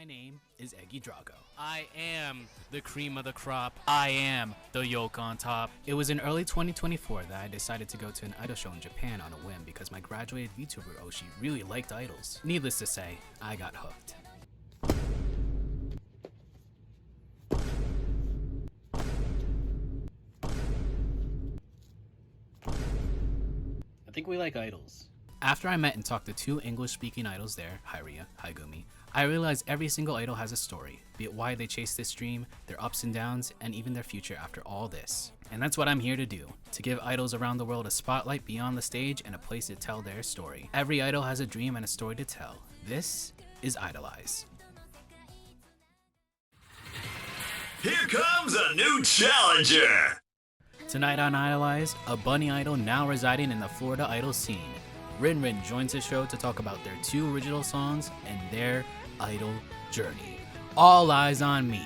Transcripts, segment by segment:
name is Eggy Drago. I am the cream of the crop. I am the yolk on top. It was in early 2024 that I decided to go to an idol show in Japan on a whim because my graduated VTuber Oshi really liked idols. Needless to say, I got hooked. I think we like idols. After I met and talked to two English-speaking idols there, Hyria, Haigumi, I realized every single idol has a story, be it why they chase this dream, their ups and downs, and even their future after all this. And that's what I'm here to do, to give idols around the world a spotlight beyond the stage and a place to tell their story. Every idol has a dream and a story to tell. This is IDOLEYEZ. Here comes a new challenger! Tonight on IDOLEYEZ, a bunny idol now residing in the Florida idol scene. Rin Rin joins the show to talk about their two original songs and their idol journey. All eyes on me.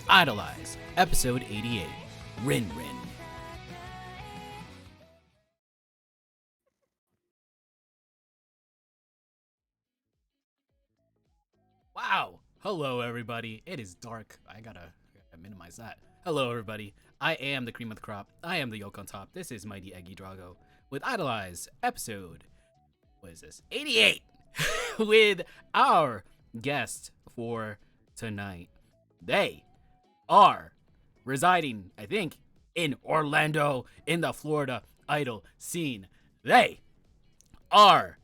IDOLEYEZ, episode 88. Rin Rin. Wow. Hello, everybody. It is dark. I gotta minimize that. Hello, everybody. I am the cream of the crop. I am the yolk on top. This is Mighty Eggy Drago with IDOLEYEZ, episode... what is this? 88 with our guest for tonight. They are residing, I think, in Orlando in the Florida idol scene. They are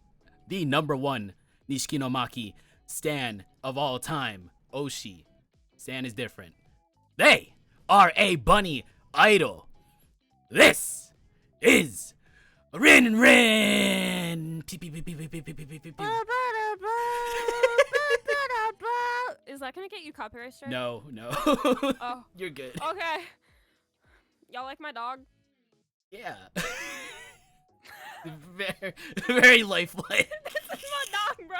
the #1 Nishikinomaki stan of all time. Oshi. Stan is different. They are a bunny idol. This is Rin Rin! Is that gonna get you copyright strike? No. Oh. You're good. Okay. Y'all like my dog? Yeah. very lifelike. This is my dog, bro.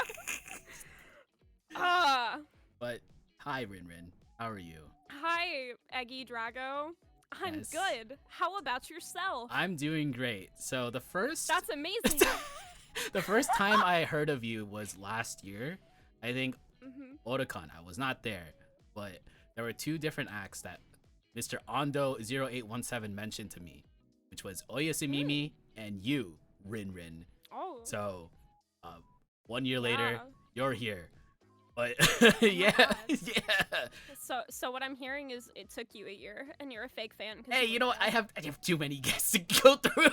But, hi Rin Rin. How are you? Hi, Eggy Drago. I'm Yes. good. How about yourself? I'm doing great. So the first... That's amazing. the first time I heard of you was last year. I think Otakon. I was not there, but there were two different acts that Mr. Ando0817 mentioned to me, which was Oyasumimi and you, Rin Rin. Oh. So, 1 year later, Yeah. you're here. But my yeah, God. yeah. So what I'm hearing is it took you a year, and you're a fake fan. Hey, you know what? I have too many guests to go through,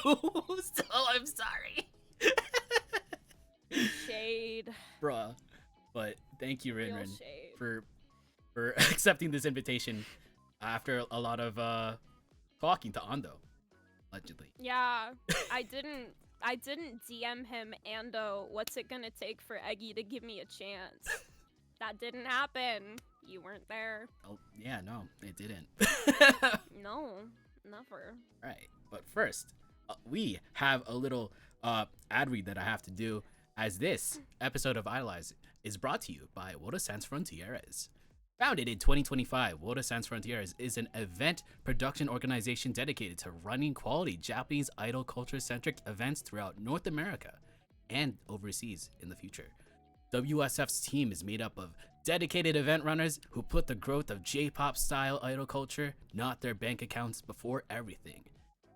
so I'm sorry. Shade. Bruh. But thank you, Rin Real Rin, shade. for accepting this invitation after a lot of talking to Ando, allegedly. Yeah, I didn't DM him, Ando, what's it gonna take for Eggy to give me a chance? That didn't happen. You weren't there. Oh, yeah, no, it didn't. No, never. Right, but first, we have a little ad read that I have to do, as this episode of IDOLEYEZ is brought to you by Woda Sans Frontieres. Founded in 2025, Woda Sans Frontieres is an event production organization dedicated to running quality Japanese idol culture-centric events throughout North America and overseas in the future. WSF's team is made up of dedicated event runners who put the growth of J-pop style idol culture, not their bank accounts, before everything.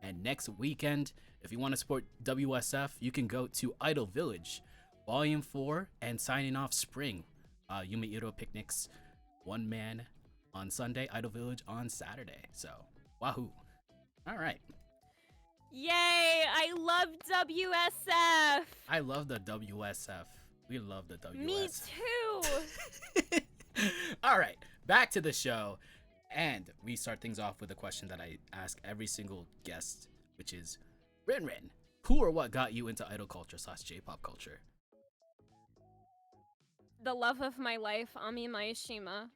And next weekend, if you want to support WSF, you can go to Idol Village, Volume 4, and signing off Spring. Yumi Iro picnics, one man on Sunday, Idol Village on Saturday. So, wahoo. All right. Yay! I love WSF. I love the WSF. We love the WSF. Me too. All right, back to the show. And we start things off with a question that I ask every single guest, which is, Rin Rin, who or what got you into idol culture / J-pop culture? The love of my life, Ami Maeshima.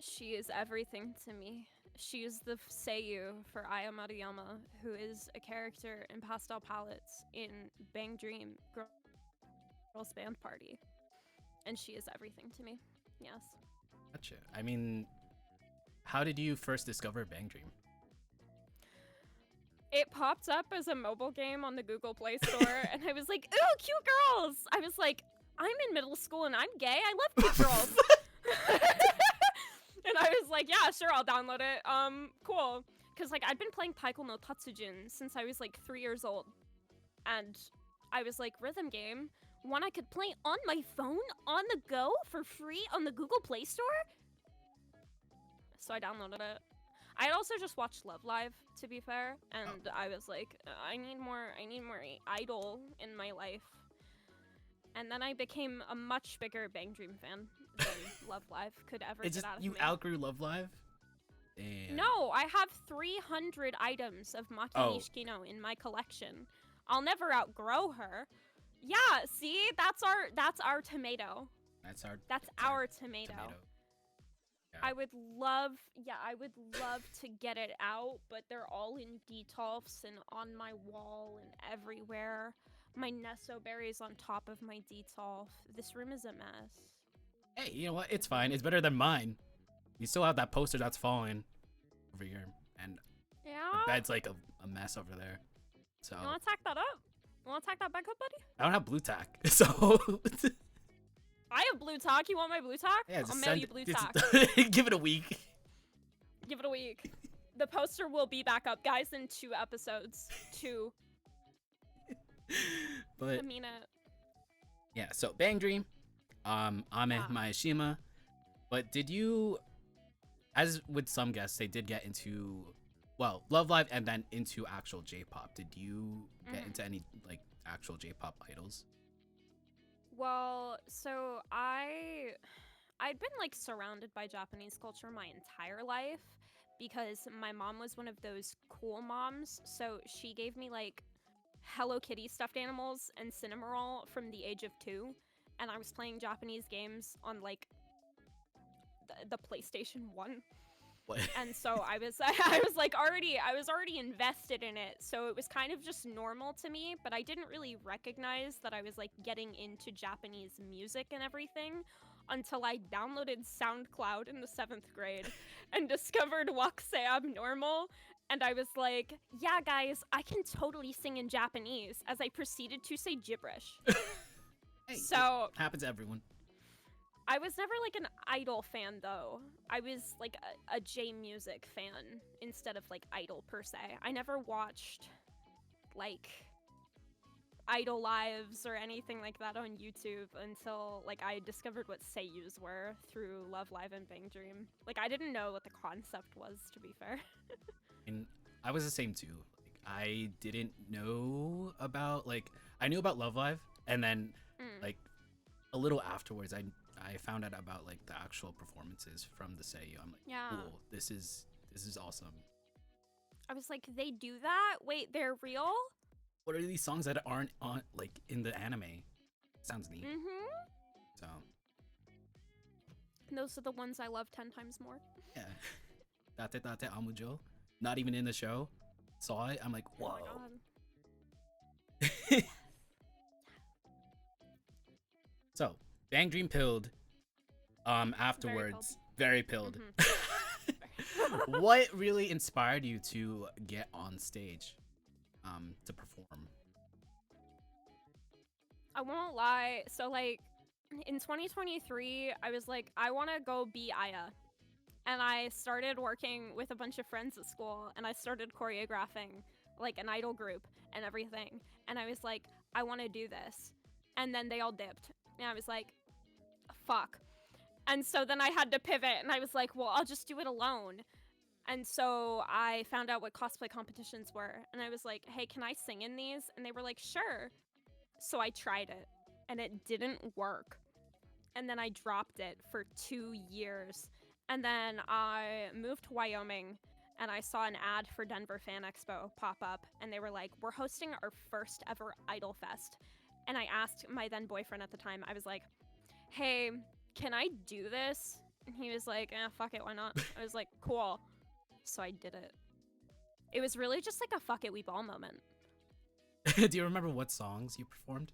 She is everything to me. She is the Seiyu for Aya Maruyama, who is a character in Pastel Palettes in Bang Dream Girls Band Party. And she is everything to me. Yes. Gotcha. I mean, how did you first discover Bang Dream? It popped up as a mobile game on the Google Play Store, and I was like, ooh, cute girls! I was like, I'm in middle school and I'm gay. I love cute girls. I'll download it. Cool. Cause like I'd been playing Taiko no Tatsujin since I was like 3 years old, and I was like, rhythm game, one I could play on my phone on the go for free on the Google Play Store. So I downloaded it. I had also just watched Love Live, to be fair, and I was like, I need more idol in my life. And then I became a much bigger Bang Dream fan than Love Live could ever It's get just out of you me. outgrew Love Live. Damn. No, I have 300 items of Maki Nishikino in my collection. I'll never outgrow her. Yeah, see, that's our tomato. That's our tomato. Yeah. I would love to get it out, but they're all in detolfs and on my wall and everywhere. My Nesso berries on top of my detolf. This room is a mess. Hey, you know what? It's fine. It's better than mine. You still have that poster that's falling over here, and Yeah. the bed's like a mess over there. So You wanna tack that up? You wanna tack that back up, buddy? I don't have blue tack, so I have blue tack. You want my blue tack? yeah, I'll mail you blue tack. Give it a week. Give it a week. The poster will be back up, guys, in 2 episodes. 2. But I mean it. yeah, so Bang Dream, Ame Maeshima. But did you, as with some guests, they did get into, well, Love Live and then into actual J-pop. Did you get into any like actual J-pop idols? Well, so I'd been like surrounded by Japanese culture my entire life because my mom was one of those cool moms. So she gave me like Hello Kitty stuffed animals and Cinnamoroll from the age of 2, and I was playing Japanese games on like the PlayStation 1. What? And so I was already invested in it, so it was kind of just normal to me, but I didn't really recognize that I was like getting into Japanese music and everything until I downloaded SoundCloud in the 7th grade and discovered Wakse Abnormal, and I was like, yeah guys, I can totally sing in Japanese, as I proceeded to say gibberish. Hey, So it happens to everyone. I was never like an idol fan though. I was like a J music fan instead of like idol per se. I never watched like IDOLEYEZ or anything like that on YouTube until like I discovered what seiyus were through Love Live and Bang Dream. Like I didn't know what the concept was, to be fair. And I was the same too. Like I didn't know about I knew about Love Live, and then like a little afterwards I found out about like the actual performances from the seiyu. I'm like, Yeah. cool, this is awesome. I was like, they do that? Wait, they're real? What are these songs that aren't on like in the anime? Sounds neat. So Those are the ones I love 10 times more. yeah. Date Date Amujo, not even in the show. Saw it. I'm like, Oh whoa. my god. So Bang Dream pilled. Afterwards, very pilled. What really inspired you to get on stage, to perform? I won't lie. So like in 2023, I was like, I want to go be Aya. And I started working with a bunch of friends at school, and I started choreographing like an idol group and everything. And I was like, I want to do this. And then they all dipped. And I was like, fuck. And so then I had to pivot, and I was like, well, I'll just do it alone. And so I found out what cosplay competitions were, and I was like, hey, can I sing in these? And they were like, sure. So I tried it, and it didn't work. And then I dropped it for 2 years. And then I moved to Wyoming, and I saw an ad for Denver Fan Expo pop up, and they were like, we're hosting our first ever Idol Fest. And I asked my then boyfriend at the time, I was like, hey, can I do this? And he was like, fuck it, why not? I was like, cool. So I did it. It was really just like a fuck it, we ball moment. Do you remember what songs you performed?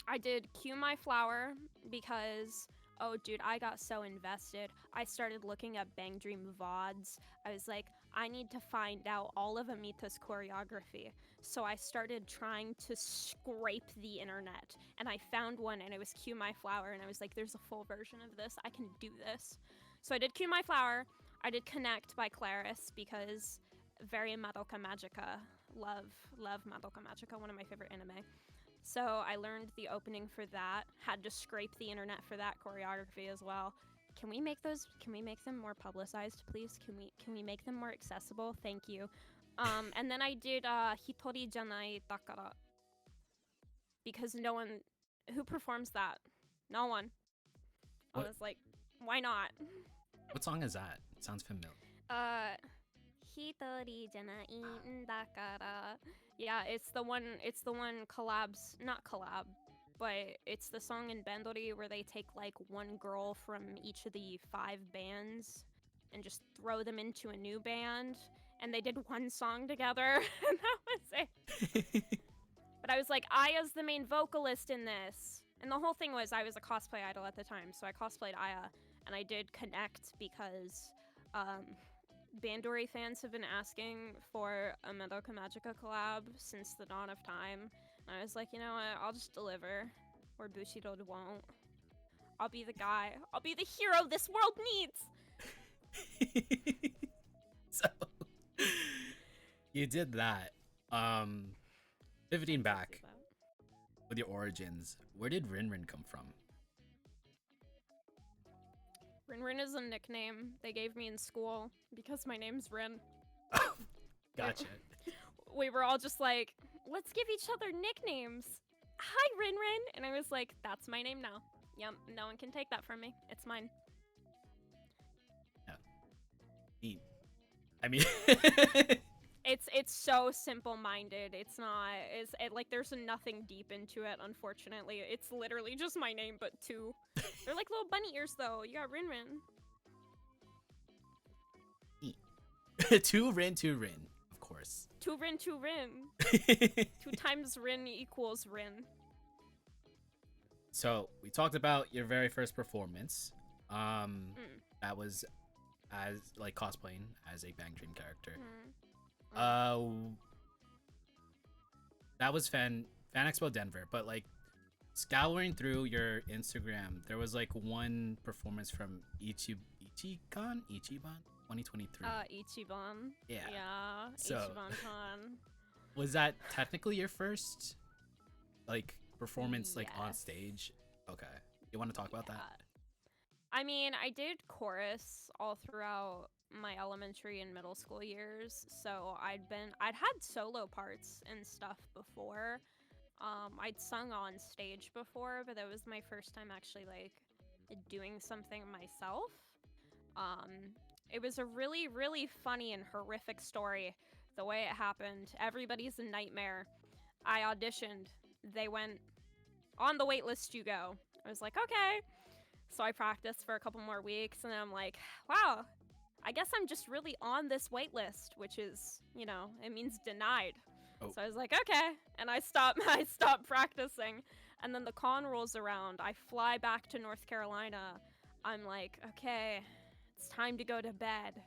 I did Cue My Flower because, oh dude, I got so invested. I started looking up Bang Dream VODs. I was like, I need to find out all of Amita's choreography. So I started trying to scrape the internet, and I found one, and it was Cue My Flower, and I was like, there's a full version of this. I can do this. So I did Cue My Flower. I did Connect by Claris because very Madoka Magica. Love Madoka Magica, one of my favorite anime. So I learned the opening for that. Had to scrape the internet for that choreography as well. Can we make those? Can we make them more publicized, please? Can we make them more accessible? Thank you. And then I did Hitori Janai Takara because no one who performs that. No one. What? I was like, why not? What song is that? It sounds familiar. Hitori Janai Takara. Yeah, it's the one collabs, not collab, but it's the song in Bandori where they take like one girl from each of the 5 bands and just throw them into a new band, and they did one song together, and that was it. But I was like, Aya's the main vocalist in this. And the whole thing was I was a cosplay idol at the time, so I cosplayed Aya, and I did Connect because Bandori fans have been asking for a Madoka Magica collab since the dawn of time. And I was like, you know what, I'll just deliver, where Bushido won't. I'll be the guy. I'll be the hero this world needs! So, you did that. Pivoting back with your origins, where did Rin Rin come from? Rin Rin is a nickname they gave me in school because my name's Rin. Gotcha. We were all just like, let's give each other nicknames. Hi, Rin Rin. And I was like, that's my name now. Yep, no one can take that from me. It's mine. Yeah. I mean, it's so simple-minded. It's not. Like there's nothing deep into it. Unfortunately, it's literally just my name, but 2. They're like little bunny ears, though. You got Rin Rin. 2 Rin, 2 Rin, of course. 2 Rin, 2 Rin. 2 times Rin equals Rin. So we talked about your very first performance. That was as like cosplaying as a Bang Dream character. That was Fan Expo Denver, but like scouring through your Instagram, there was like one performance from Ichiban 2023. Ichiban. Yeah. Yeah. So, Ichiban-con. Was that technically your first like performance like on Yes. stage? Okay. You want to talk about that? I mean, I did chorus all throughout my elementary and middle school years, so I'd had solo parts and stuff before. I'd sung on stage before, but that was my first time actually like doing something myself. It was a really, really funny and horrific story. The way it happened, everybody's a nightmare. I auditioned. They went, on the wait list you go. I was like, okay. So I practiced for a couple more weeks, and I'm like, wow, I guess I'm just really on this wait list, which is, you know, it means denied. Oh. So I was like, okay. And I stopped practicing. And then the con rolls around. I fly back to North Carolina. I'm like, okay, it's time to go to bed.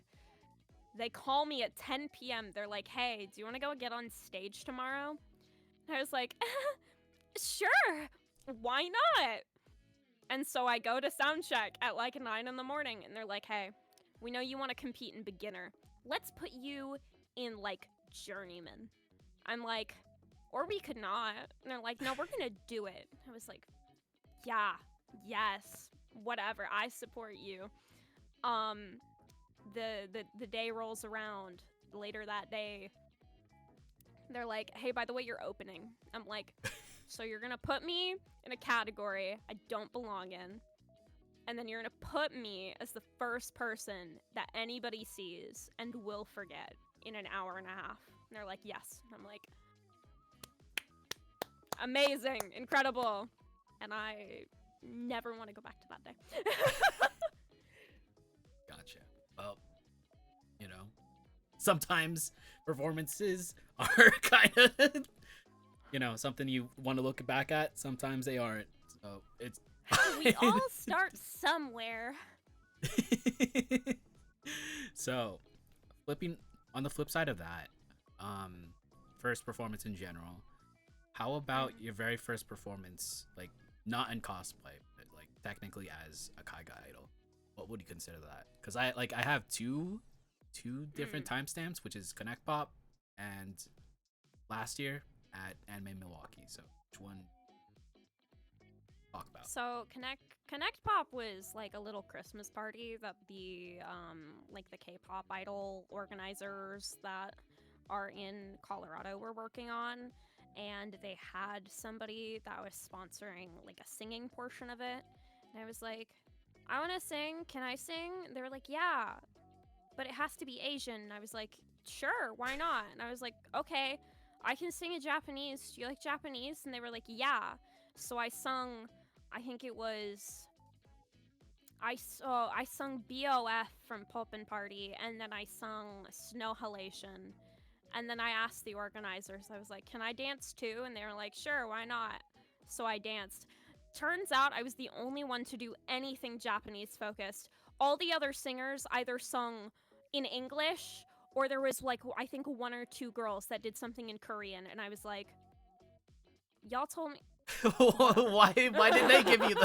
They call me at 10 p.m. They're like, hey, do you want to go get on stage tomorrow? And I was like, sure, why not? And so I go to sound check at like 9 in the morning, and they're like, hey, we know you want to compete in beginner. Let's put you in like journeyman. I'm like, or we could not. And they're like, no, we're gonna do it. I was like, yeah, yes, whatever, I support you. The day rolls around. Later that day, they're like, hey, by the way, you're opening. I'm like, so you're gonna put me in a category I don't belong in, and then you're gonna put me as the first person that anybody sees and will forget in an hour and a half. And they're like, yes. And I'm like, amazing, incredible. And I never want to go back to that day. Gotcha. Well, you know, sometimes performances are kind of, you know, something you want to look back at. Sometimes they aren't. So it's. We all start somewhere. So, flipping on the flip side of that, first performance in general. How about your very first performance, like not in cosplay, but like technically as a Kaiga idol? what would you consider that? Because I have two different timestamps, which is Connect Pop and last year at Anime Milwaukee. So which one talk about? So Connect Pop was like a little Christmas party that the like the K-pop idol organizers that are in Colorado were working on, and they had somebody that was sponsoring like a singing portion of it. And I was like, I want to sing. Can I sing? They were like, yeah, but it has to be Asian. And I was like, sure, why not? And I was like, okay, I can sing in Japanese. Do you like Japanese? And they were like, yeah. So I sung, I think it was, I sung BOF from Poppin' Party, and then I sung Snow Halation. And then I asked the organizers, I was like, can I dance too? And they were like, sure, why not? So I danced. Turns out I was the only one to do anything Japanese focused. All the other singers either sung in English, or there was like, I think 1 or 2 girls that did something in Korean. And I was like, y'all told me. Why did they give you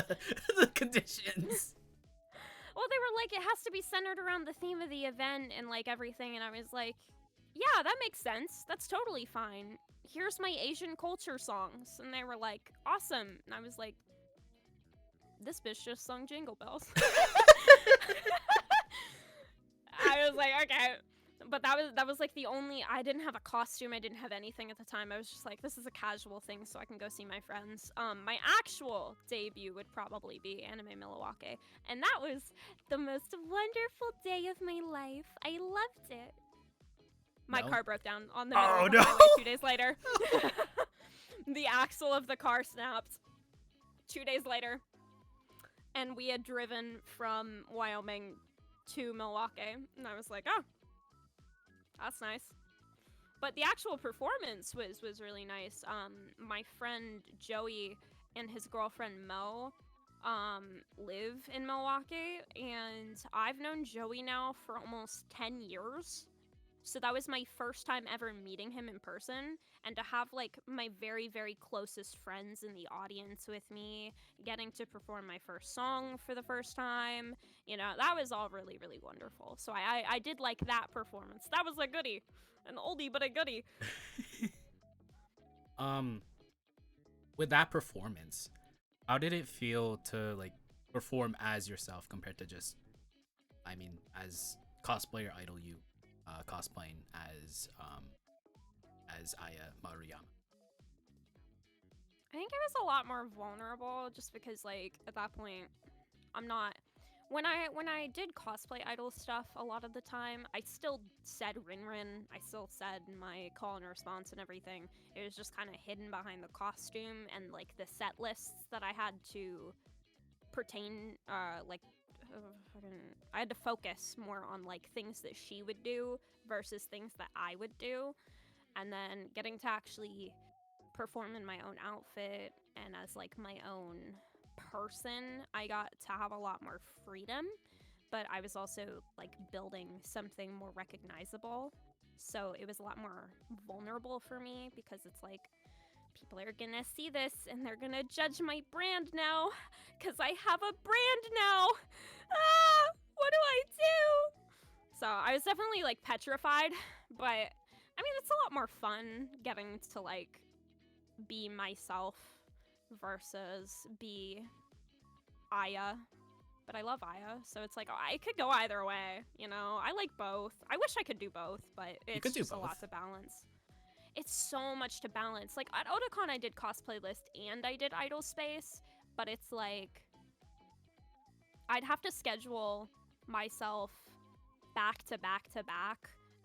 the conditions? Well, they were like, it has to be centered around the theme of the event and like everything. And I was like, yeah, that makes sense. That's totally fine. Here's my Asian culture songs. And they were like, awesome. And I was like, this bitch just sung Jingle Bells. I was like, okay. But that was like the only, I didn't have a costume, I didn't have anything at the time. I was just like, this is a casual thing so I can go see my friends. My actual debut would probably be Anime Milwaukee, and that was the most wonderful day of my life. I loved it. My car broke down on the middle of the highway 2 days later. The axle of the car snapped 2 days later, and we had driven from Wyoming to Milwaukee, and I was like, oh, that's nice. But the actual performance was really nice. My friend Joey and his girlfriend Mo live in Milwaukee, and I've known Joey now for almost 10 years. So that was my first time ever meeting him in person, and to have like my very, very closest friends in the audience with me, getting to perform my first song for the first time, you know, that was all really, really wonderful. So I did like that performance. That was a goodie. An oldie, but a goodie. With that performance, how did it feel to like perform as yourself compared to just, I mean, as cosplayer idol you? Cosplaying as Aya Maruyama. I think I was a lot more vulnerable just because like at that point I'm not when I did cosplay idol stuff a lot of the time, I still said Rin Rin. I still said my call and response and everything. It was just kind of hidden behind the costume and like the set lists that I had to pertain I had to focus more on like things that she would do versus things that I would do, and then getting to actually perform in my own outfit and as like my own person, I got to have a lot more freedom, but I was also like building something more recognizable, so it was a lot more vulnerable for me because it's like people are gonna see this and they're gonna judge my brand now because I have a brand now. What do I do? So I was definitely like petrified, but I mean, it's a lot more fun getting to like be myself versus be Aya. But I love Aya, so it's like I could go either way, you know? I like both. I wish I could do both, but it's just a lot to balance. It's so much to balance. Like at Otakon I did cosplay list and I did idol space, but it's like I'd have to schedule myself back to back to back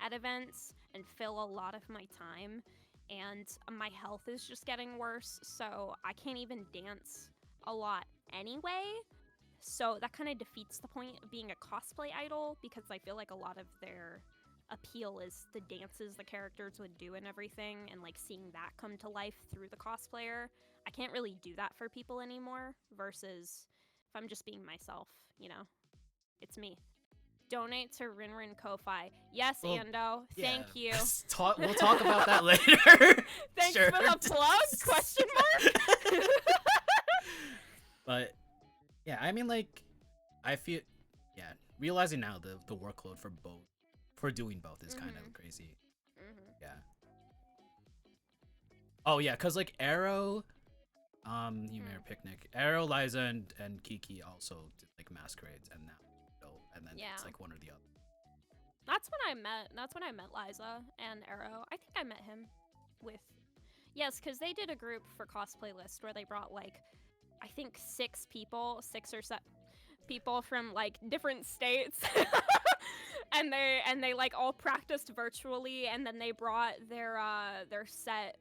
at events and fill a lot of my time, and my health is just getting worse, so I can't even dance a lot anyway. So that kind of defeats the point of being a cosplay idol, because I feel like a lot of their appeal is the dances the characters would do and everything, and like seeing that come to life through the cosplayer. I can't really do that for people anymore, versus if I'm just being myself, you know, it's me. Donate to Rin Rin Ko-Fi. Yes, well, Ando. Yeah. Thank you. We'll talk about that later. Thanks for the plug? Question mark. But yeah, I mean, like, I feel realizing now the workload for doing both is kind of crazy. Yeah. Oh yeah, cause like Arrow, Humor Picnic, Arrow, Liza, and Kiki also did like masquerades, and now, and then it's like one or the other. That's when I met Liza and Arrow. I think I met him with, yes, because they did a group for Cosplay List where they brought like, I think 6 or 7 people from like different states. and they like all practiced virtually, and then they brought their set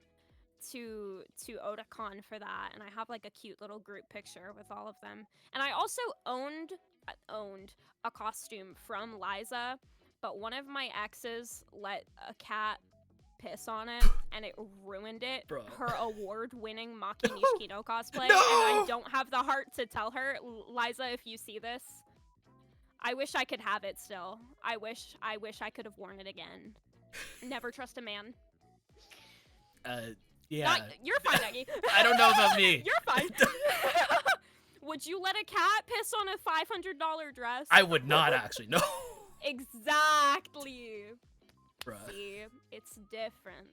to Otakon for that, and I have like a cute little group picture with all of them. And I also owned a costume from Liza, but one of my exes let a cat piss on it and it ruined it. Bro. Her award-winning Maki Nishikino cosplay. No! And I don't have the heart to tell her, Liza, if you see this, I wish I could have it still. I wish I could have worn it again. Never trust a man. Yeah. You're fine, Aggie. I don't know about me. You're fine. Would you let a cat piss on a $500 dress? I would not actually. No. Exactly. Bruh. See, it's different.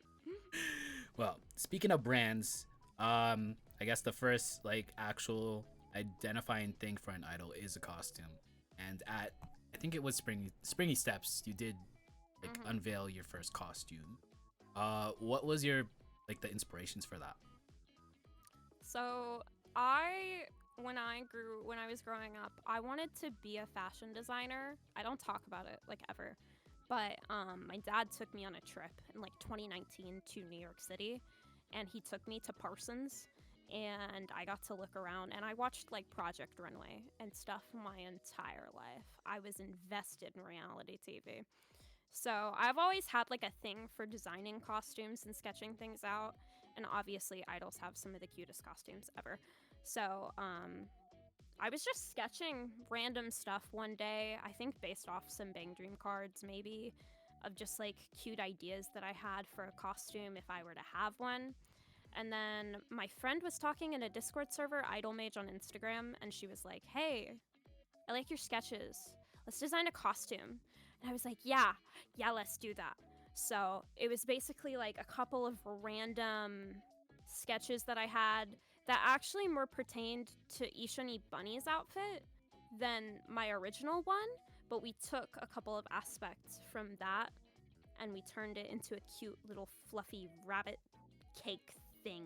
Well, speaking of brands, I guess the first like actual identifying thing for an idol is a costume, and at I think it was Springy Steps, you did like unveil your first costume. What was your like the inspirations for that? So when I was growing up, I wanted to be a fashion designer. I don't talk about it like ever, but my dad took me on a trip in like 2019 to New York City, and he took me to Parsons, and I got to look around, and I watched like Project Runway and stuff my entire life. I was invested in reality TV. So I've always had like a thing for designing costumes and sketching things out, and obviously idols have some of the cutest costumes ever. So I was just sketching random stuff one day, I think based off some Bang Dream cards maybe, of just like cute ideas that I had for a costume if I were to have one. And then my friend was talking in a Discord server, IDOLEYEZ on Instagram, and she was like, hey, I like your sketches. Let's design a costume. And I was like, yeah, let's do that. So it was basically like a couple of random sketches that I had that actually more pertained to Ishani Bunny's outfit than my original one, but we took a couple of aspects from that and we turned it into a cute little fluffy rabbit cake thing.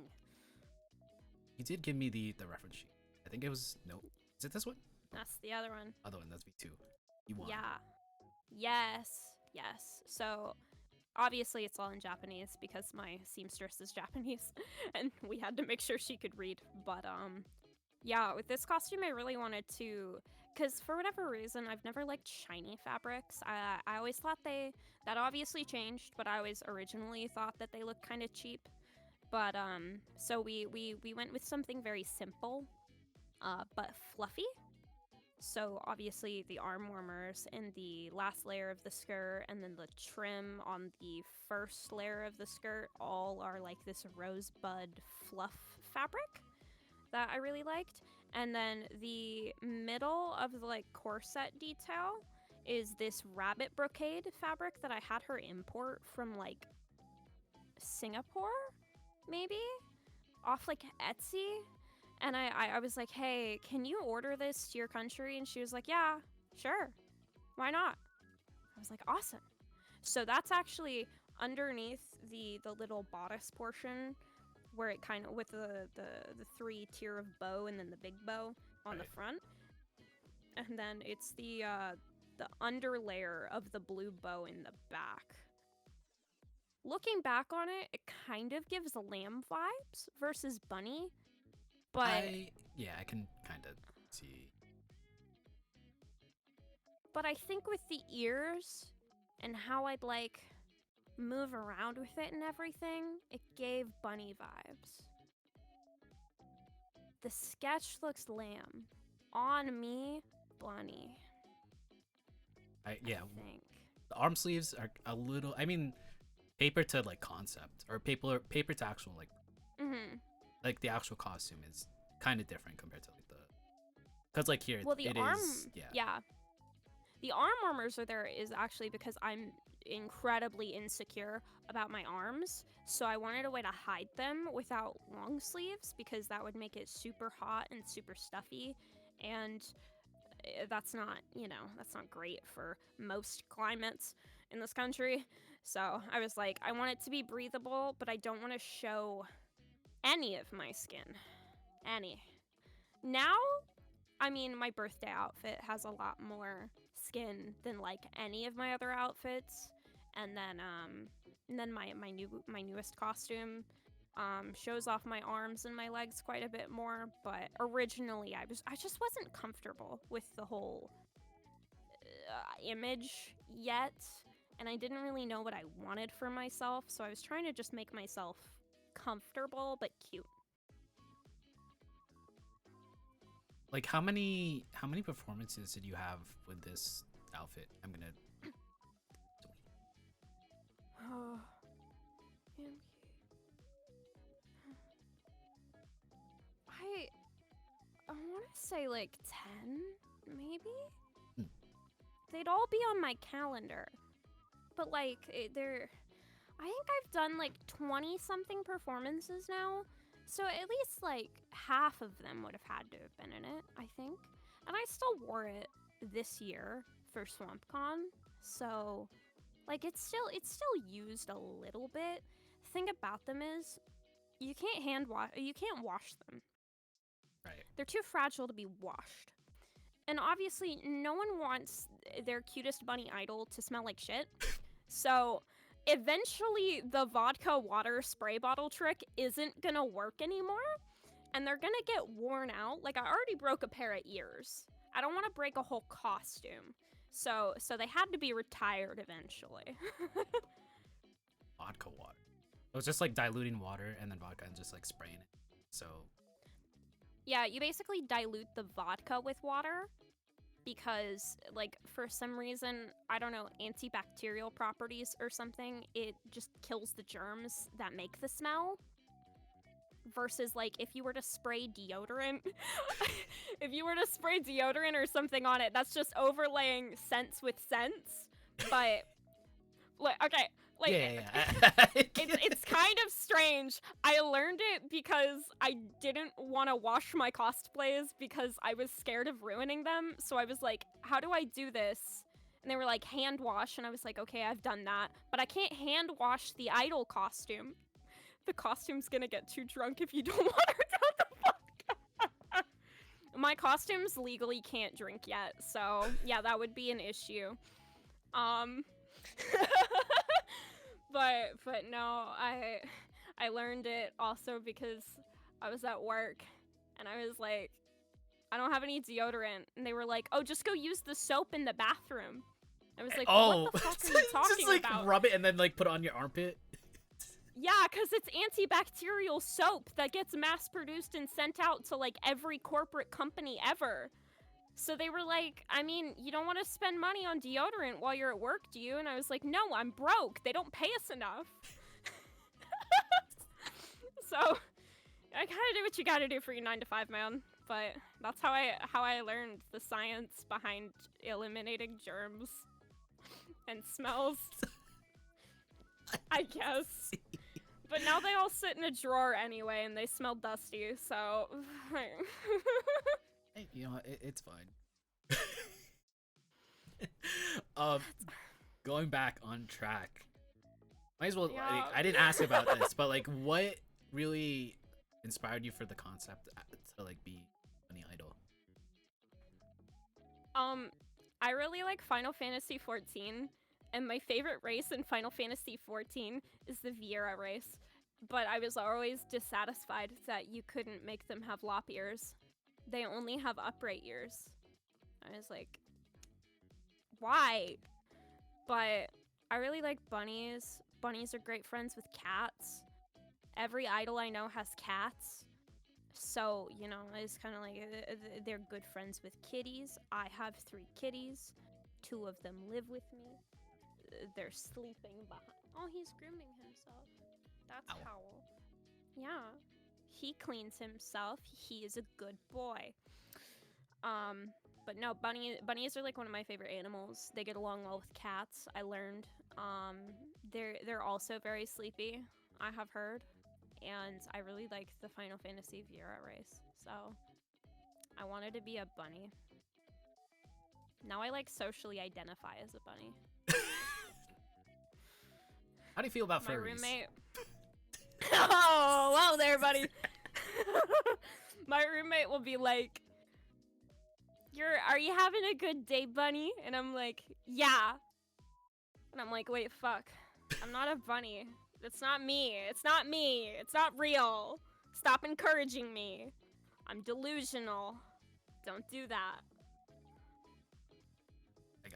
You did give me the reference sheet. I think it was is it this one? That's the other one. Other one, that's V2. You won. Yeah. Yes. So obviously it's all in Japanese because my seamstress is Japanese and we had to make sure she could read. But yeah, with this costume I really wanted to, because for whatever reason I've never liked shiny fabrics. I always thought that obviously changed, but I always originally thought that they looked kind of cheap. But so we went with something very simple but fluffy. So obviously the arm warmers in the last layer of the skirt and then the trim on the first layer of the skirt all are like this rosebud fluff fabric that I really liked. And then the middle of the like corset detail is this rabbit brocade fabric that I had her import from like Singapore, maybe? Off like Etsy. And I was like, hey, can you order this to your country? And she was like, yeah, sure. Why not? I was like, awesome. So that's actually underneath the little bodice portion where it kind of, with the 3-tier of bow and then the big bow on the front. And then it's the under layer of the blue bow in the back. Looking back on it, it kind of gives lamb vibes versus bunny. But I can kind of see. But I think with the ears and how I'd like move around with it and everything, it gave bunny vibes. The sketch looks lamb. On me, bunny. I think. The arm sleeves are a little, I mean, paper to like concept or paper to actual like like the actual costume is kind of different compared to like because like here well, the it arm is, The arm warmers are there is actually because I'm incredibly insecure about my arms, so I wanted a way to hide them without long sleeves because that would make it super hot and super stuffy, and that's not, that's not great for most climates in this country. So I was like, I want it to be breathable, but I don't want to show any of my skin. Any. Now, I mean, my birthday outfit has a lot more skin than like any of my other outfits, and then my newest costume shows off my arms and my legs quite a bit more. But originally, I just wasn't comfortable with the whole image yet, and I didn't really know what I wanted for myself, so I was trying to just make myself comfortable but cute. Like, how many performances did you have with this outfit? I'm gonna. Oh, I want to say like 10, maybe? They'd all be on my calendar. But like, I think I've done like 20-something performances now. So at least like half of them would have had to have been in it, I think. And I still wore it this year for SwampCon. So like it's still used a little bit. Thing about them is you can't wash them. Right. They're too fragile to be washed. And obviously no one wants their cutest bunny idol to smell like shit. So eventually the vodka water spray bottle trick isn't gonna work anymore, and they're gonna get worn out. Like, I already broke a pair of ears. I don't want to break a whole costume. So they had to be retired eventually. Vodka water. It was just like diluting water and then vodka and just like spraying it. So yeah, you basically dilute the vodka with water because, like, for some reason, I don't know, antibacterial properties or something, it just kills the germs that make the smell. Versus, like, if you were to spray deodorant, or something on it, that's just overlaying scents with scents. But, like, okay, like, yeah. it's kind of strange. I learned it because I didn't want to wash my cosplays because I was scared of ruining them. So I was like, how do I do this? And they were like, hand wash. And I was like, okay, I've done that. But I can't hand wash the idol costume. The costume's gonna get too drunk if you don't water down the vodka. My costumes legally can't drink yet. So yeah, that would be an issue. But no, I learned it also because I was at work and I was like, I don't have any deodorant, and they were like, oh, just go use the soap in the bathroom. I was like, what the fuck are you talking just like about? rub it and then like put it on your armpit. Yeah, because it's antibacterial soap that gets mass produced and sent out to like every corporate company ever. So they were like, I mean, you don't want to spend money on deodorant while you're at work, do you? And I was like, no, I'm broke. They don't pay us enough. So I gotta do what you gotta do for your 9-to-5, man. But that's how I learned the science behind eliminating germs and smells. I guess. But now they all sit in a drawer anyway, and they smell dusty, so... Hey, you know, it's fine. Going back on track. Might as well, Yeah. like, I didn't ask about this, but like, what really inspired you for the concept to like be an idol? I really like Final Fantasy 14, and my favorite race in Final Fantasy 14 is the Viera race. But I was always dissatisfied that you couldn't make them have lop ears. They only have upright ears. I was like, why? But I really like bunnies. Bunnies are great friends with cats. Every idol I know has cats. So, you know, it's kind of like they're good friends with kitties. I have 3 kitties. 2 of them live with me. They're sleeping behind. Oh, he's grooming himself. That's Ow. Howl. Yeah. He cleans himself. He is a good boy. But no, bunnies are like one of my favorite animals. They get along well with cats. I learned. They're also very sleepy. I have heard, and I really like the Final Fantasy Viera race. So I wanted to be a bunny. Now I like socially identify as a bunny. How do you feel about My furries? roommate. Oh, well there, buddy. My roommate will be like, Are you having a good day, bunny?" And I'm like, "Yeah." And I'm like, "Wait, fuck. I'm not a bunny. It's not me. It's not me. It's not real. Stop encouraging me. I'm delusional. Don't do that."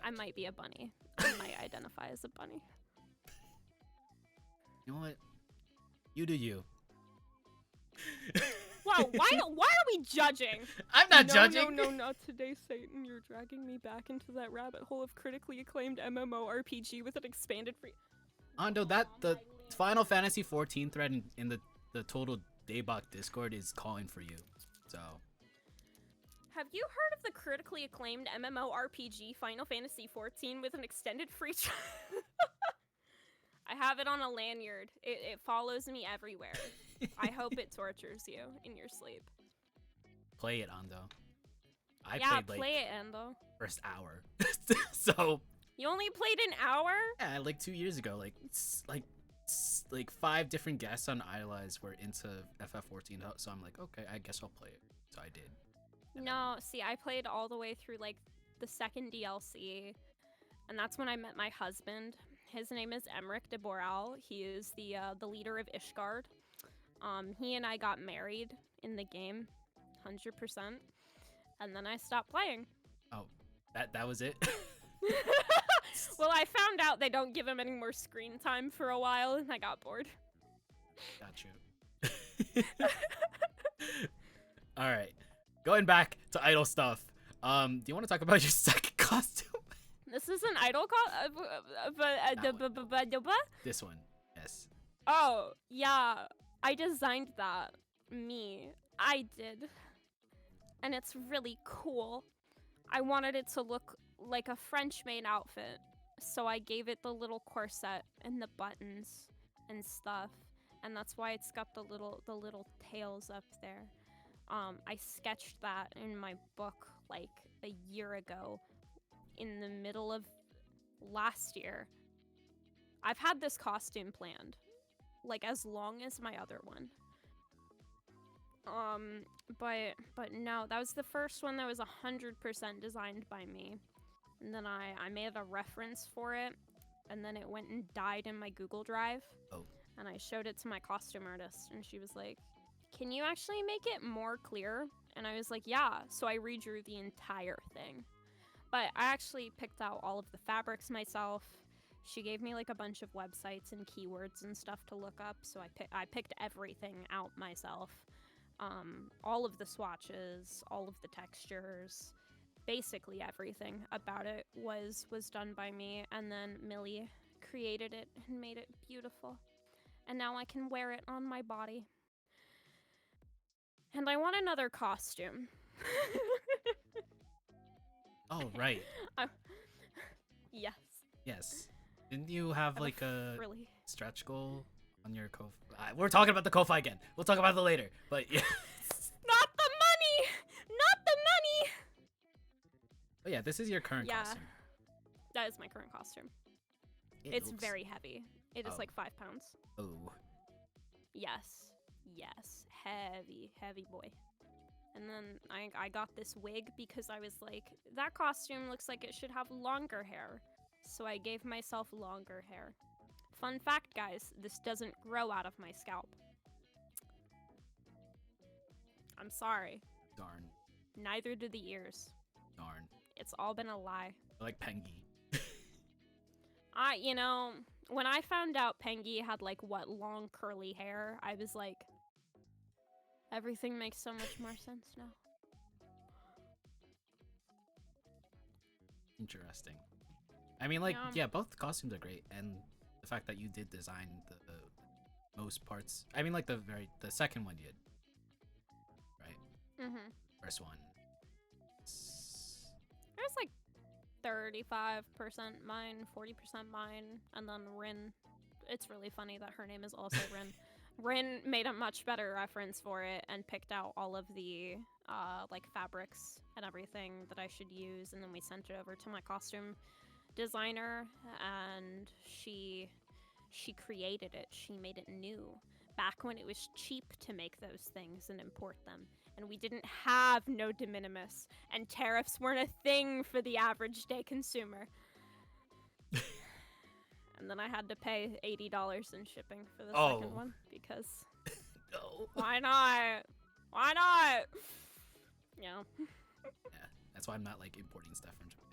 I might be a bunny. I might identify as a bunny. You know what? You do you. Wow, why are we judging? I'm not judging. No, not today, Satan. You're dragging me back into that rabbit hole of critically acclaimed MMORPG with an expanded free. Ando, the Final Fantasy 14 thread in the Total Daybok Discord is calling for you. So. Have you heard of the critically acclaimed MMORPG Final Fantasy 14 with an extended free trial? I have it on a lanyard. It follows me everywhere. I hope it tortures you in your sleep. Play it, Ando. I played like play it, Ando. first hour. So. You only played an hour? Yeah, like 2 years ago. Like 5 different guests on IDOLEYEZ were into FF14. So I'm like, okay, I guess I'll play it. So I did. No, see, I played all the way through like the second DLC, and that's when I met my husband. His name is Emmerich de Boral. He is the leader of Ishgard. He and I got married in the game, 100%, and then I stopped playing. Oh, that was it? Well, I found out they don't give him any more screen time for a while, and I got bored. Got you. All right, going back to idol stuff. Do you want to talk about your second costume? This is an idol This one, yes. Oh, yeah. I designed that. Me. I did. And it's really cool. I wanted it to look like a French-made outfit, so I gave it the little corset and the buttons and stuff, and that's why it's got the little tails up there. I sketched that in my book like a year ago, in the middle of last year. I've had this costume planned like as long as my other one. But no, that was the first one that was 100% designed by me. And then I made a reference for it, and then it went and died in my Google Drive. Oh. And I showed it to my costume artist, and she was like, "Can you actually make it more clear?" And I was like, "Yeah." So I redrew the entire thing. But I actually picked out all of the fabrics myself. She gave me like a bunch of websites and keywords and stuff to look up, so I picked everything out myself. All of the swatches, all of the textures, basically everything about it was done by me, and then Millie created it and made it beautiful. And now I can wear it on my body. And I want another costume. Oh, right. Yes. Yes. Didn't you have like a Really? stretch goal on your we're talking about the Ko-Fi again. We'll talk about it later. But yeah. Not the money! Not the money! But yeah, this is your current costume. That is my current costume. It It's looks- very heavy. It is Oh. like 5 pounds. Oh. Yes. Yes. Heavy boy. And then I got this wig because I was like, that costume looks like it should have longer hair. So I gave myself longer hair. Fun fact, guys, this doesn't grow out of my scalp. I'm sorry. Darn. Neither do the ears. Darn. It's all been a lie. I like Pengi. When I found out Pengi had like long curly hair, I was like, everything makes so much more sense now. Interesting. I mean, yeah, both costumes are great, and the fact that you did design the most parts. I mean, like the second one you did, right? Mm-hmm. First one. 35% mine, 40% mine, and then Rin. It's really funny that her name is also Rin. Rin made a much better reference for it and picked out all of the like fabrics and everything that I should use, and then we sent it over to my costume designer, and she created it. She made it new back when it was cheap to make those things and import them, and we didn't have no de minimis, and tariffs weren't a thing for the average day consumer. And then I had to pay $80 in shipping for the second one because No. why not? Why not? Yeah. Yeah, that's why I'm not like importing stuff from Japan.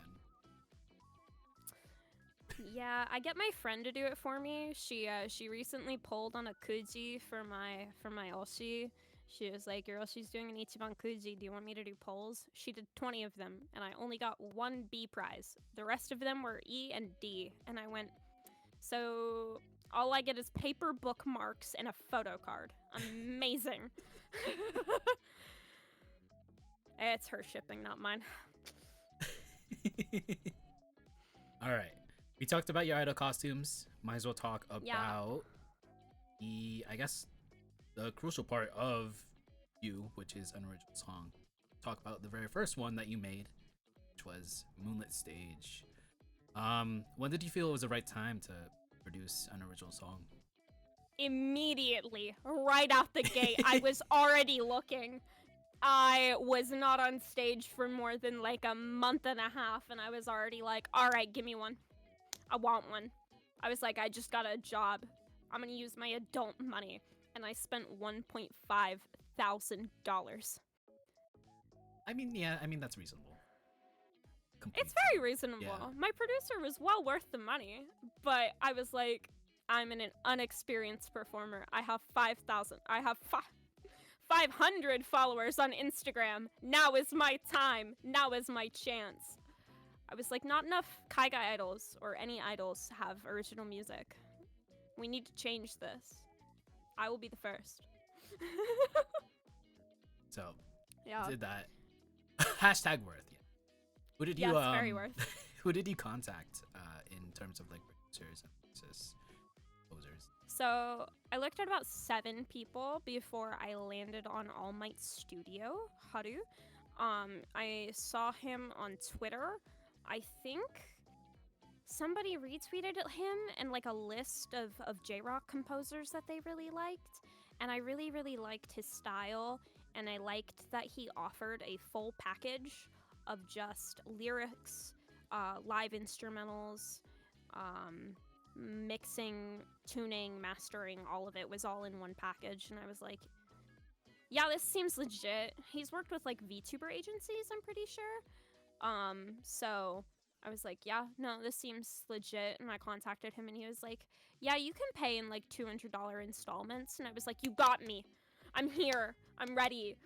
Yeah, I get my friend to do it for me. She recently pulled on a kuji for my oshi. She was like, "Your oshi's doing an ichiban kuji. Do you want me to do polls?" She did 20 of them, and I only got one B prize. The rest of them were E and D, and I went, so all I get is paper bookmarks and a photo card. Amazing. It's her shipping, not mine. All right. We talked about your idol costumes. Might as well talk about the crucial part of you, which is an original song. Talk about the very first one that you made, which was Moonlit Stage. When did you feel it was the right time to produce an original song? Immediately, right out the gate, I was already looking. I was not on stage for more than like a month and a half, and I was already like, all right, give me one. I want one. I was like, I just got a job. I'm gonna use my adult money. And I spent $1,500. I mean, that's reasonable. It's very reasonable. Yeah. My producer was well worth the money, but I was like, I'm an unexperienced performer. I have 500 followers on Instagram. Now is my time. Now is my chance. I was like, not enough Kaiga idols or any idols have original music. We need to change this. I will be the first. So, yeah. did that. Hashtag worth. Yeah. Who did you? Yes, very worth. Who did you contact in terms of like producers and composers? So I looked at about 7 people before I landed on All Might Studio, Haru. I saw him on Twitter. I think somebody retweeted at him and like a list of J-rock composers that they really liked. And I really, really liked his style. And I liked that he offered a full package of just lyrics, live instrumentals, mixing, tuning, mastering, all of it was all in one package. And I was like, yeah, this seems legit. He's worked with like VTuber agencies, I'm pretty sure. So I was like, yeah, no, this seems legit. And I contacted him and he was like, yeah, you can pay in like $200 installments. And I was like, you got me. I'm here. I'm ready.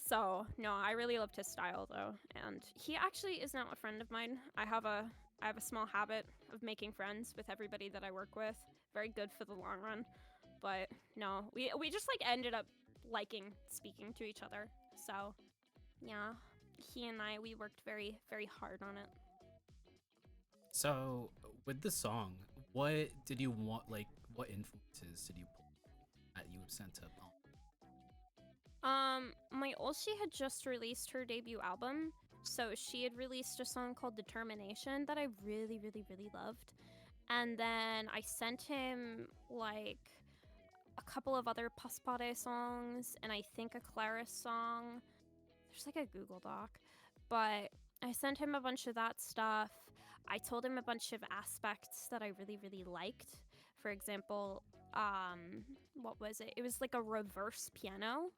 So no, I really loved his style though. And he actually is now a friend of mine. I have a small habit of making friends with everybody that I work with. Very good for the long run. But no, we just like ended up liking speaking to each other. So yeah, he and we worked very, very hard on it. So with the song, what did you want? Like, what influences did you pull that you sent to Paul? My Olshi had just released her debut album, so she had released a song called Determination that I really, really, really loved. And then I sent him like a couple of other Paspare songs and I think a Claris song. There's like a Google Doc, but I sent him a bunch of that stuff. I told him a bunch of aspects that I really, really liked. For example, what was it? It was like a reverse piano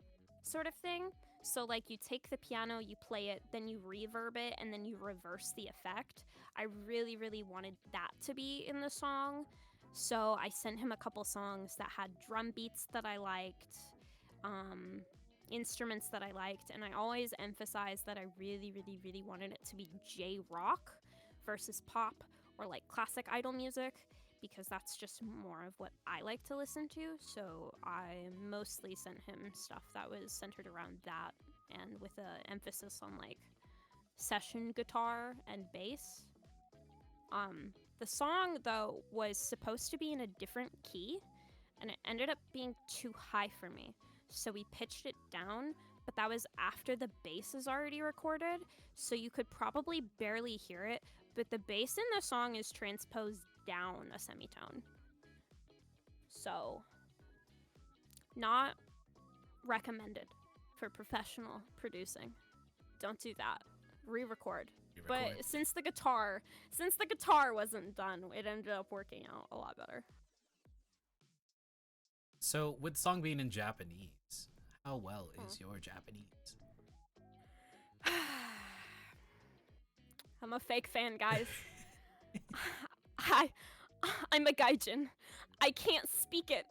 sort of thing. So like you take the piano, you play it, then you reverb it, and then you reverse the effect. I really, really wanted that to be in the song. So I sent him a couple songs that had drum beats that I liked, instruments that I liked, and I always emphasized that I really, really, really wanted it to be J-rock versus pop or like classic idol music, because that's just more of what I like to listen to. So I mostly sent him stuff that was centered around that, and with an emphasis on like session guitar and bass. The song though was supposed to be in a different key, and it ended up being too high for me. So we pitched it down, but that was after the bass is already recorded, so you could probably barely hear it, but the bass in the song is transposed down a semitone. So, not recommended for professional producing. Don't do that. Re-record. But since the guitar wasn't done, it ended up working out a lot better. So, with the song being in Japanese, how well is your Japanese? I'm a fake fan, guys. I'm a gaijin. I can't speak it.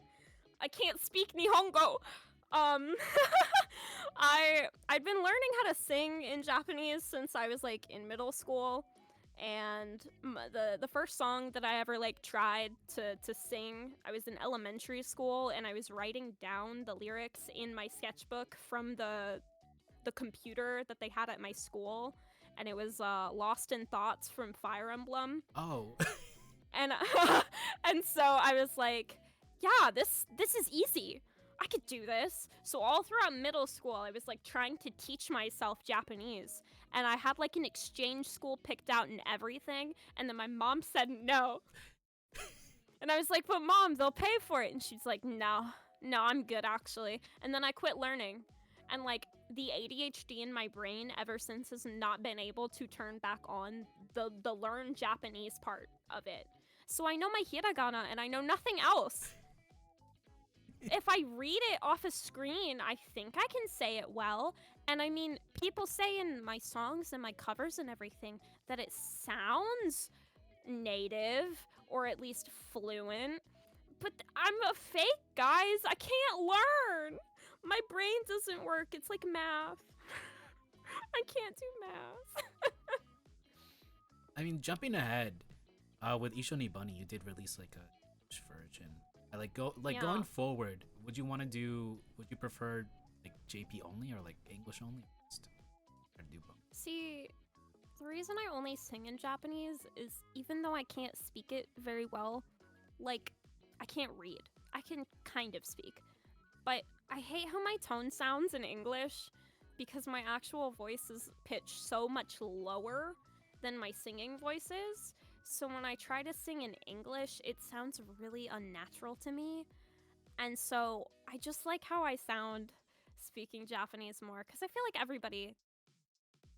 I can't speak Nihongo. I'd been learning how to sing in Japanese since I was like in middle school, and the first song that I ever like tried to sing, I was in elementary school, and I was writing down the lyrics in my sketchbook from the computer that they had at my school, and it was Lost in Thoughts from Fire Emblem. Oh. And and so I was like, yeah, this is easy. I could do this. So all throughout middle school, I was like trying to teach myself Japanese, and I had like an exchange school picked out and everything, and then my mom said no. And I was like, but mom, they'll pay for it. And she's like, no, I'm good actually. And then I quit learning, and like the ADHD in my brain ever since has not been able to turn back on the learn Japanese part of it. So I know my hiragana and I know nothing else. If I read it off a screen, I think I can say it well. And I mean, people say in my songs and my covers and everything that it sounds native or at least fluent. But I'm a fake, guys. I can't learn. My brain doesn't work. It's like math. I can't do math. I mean, jumping ahead, with Ishoni Bunny, you did release like a English version. Going forward, would you prefer like JP only or like English only? Try to do both. See, the reason I only sing in Japanese is even though I can't speak it very well, like, I can't read. I can kind of speak. But I hate how my tone sounds in English because my actual voice is pitched so much lower than my singing voice is. So when I try to sing in English, it sounds really unnatural to me. And so I just like how I sound speaking Japanese more, because I feel like everybody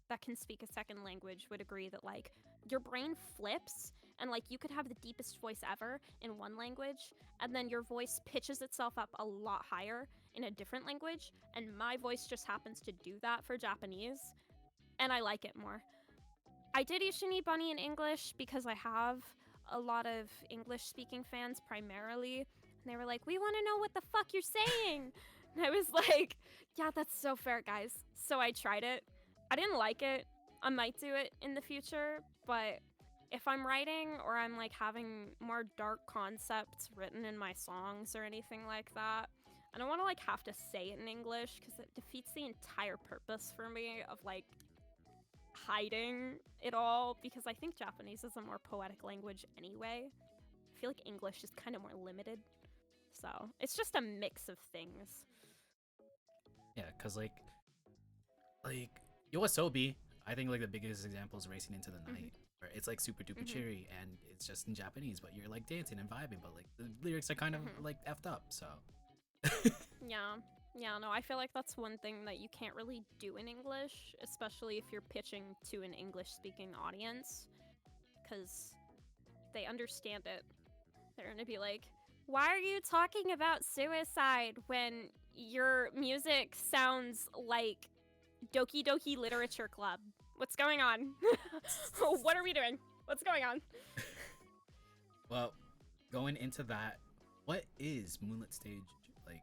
that can speak a second language would agree that like your brain flips, and like you could have the deepest voice ever in one language, and then your voice pitches itself up a lot higher in a different language, and my voice just happens to do that for Japanese, and I like it more. I did Ishini Bunny in English because I have a lot of English-speaking fans primarily, and they were like, we want to know what the fuck you're saying! And I was like, yeah, that's so fair, guys. So I tried it. I didn't like it. I might do it in the future, but if I'm writing or I'm like having more dark concepts written in my songs or anything like that, I don't want to like have to say it in English because it defeats the entire purpose for me of like hiding it all, because I think Japanese is a more poetic language anyway. I feel like English is kind of more limited. So it's just a mix of things. Yeah, because like Yoasobi, I think like the biggest example is Racing Into the Night, where it's like super duper cheery and it's just in Japanese, but you're like dancing and vibing, but like the lyrics are kind of like effed up, so. Yeah, no, I feel like that's one thing that you can't really do in English, especially if you're pitching to an English-speaking audience, because they understand it. They're gonna be like, why are you talking about suicide when your music sounds like Doki Doki Literature Club? What's going on? What are we doing? What's going on? Well, going into that, what is Moonlit Stage like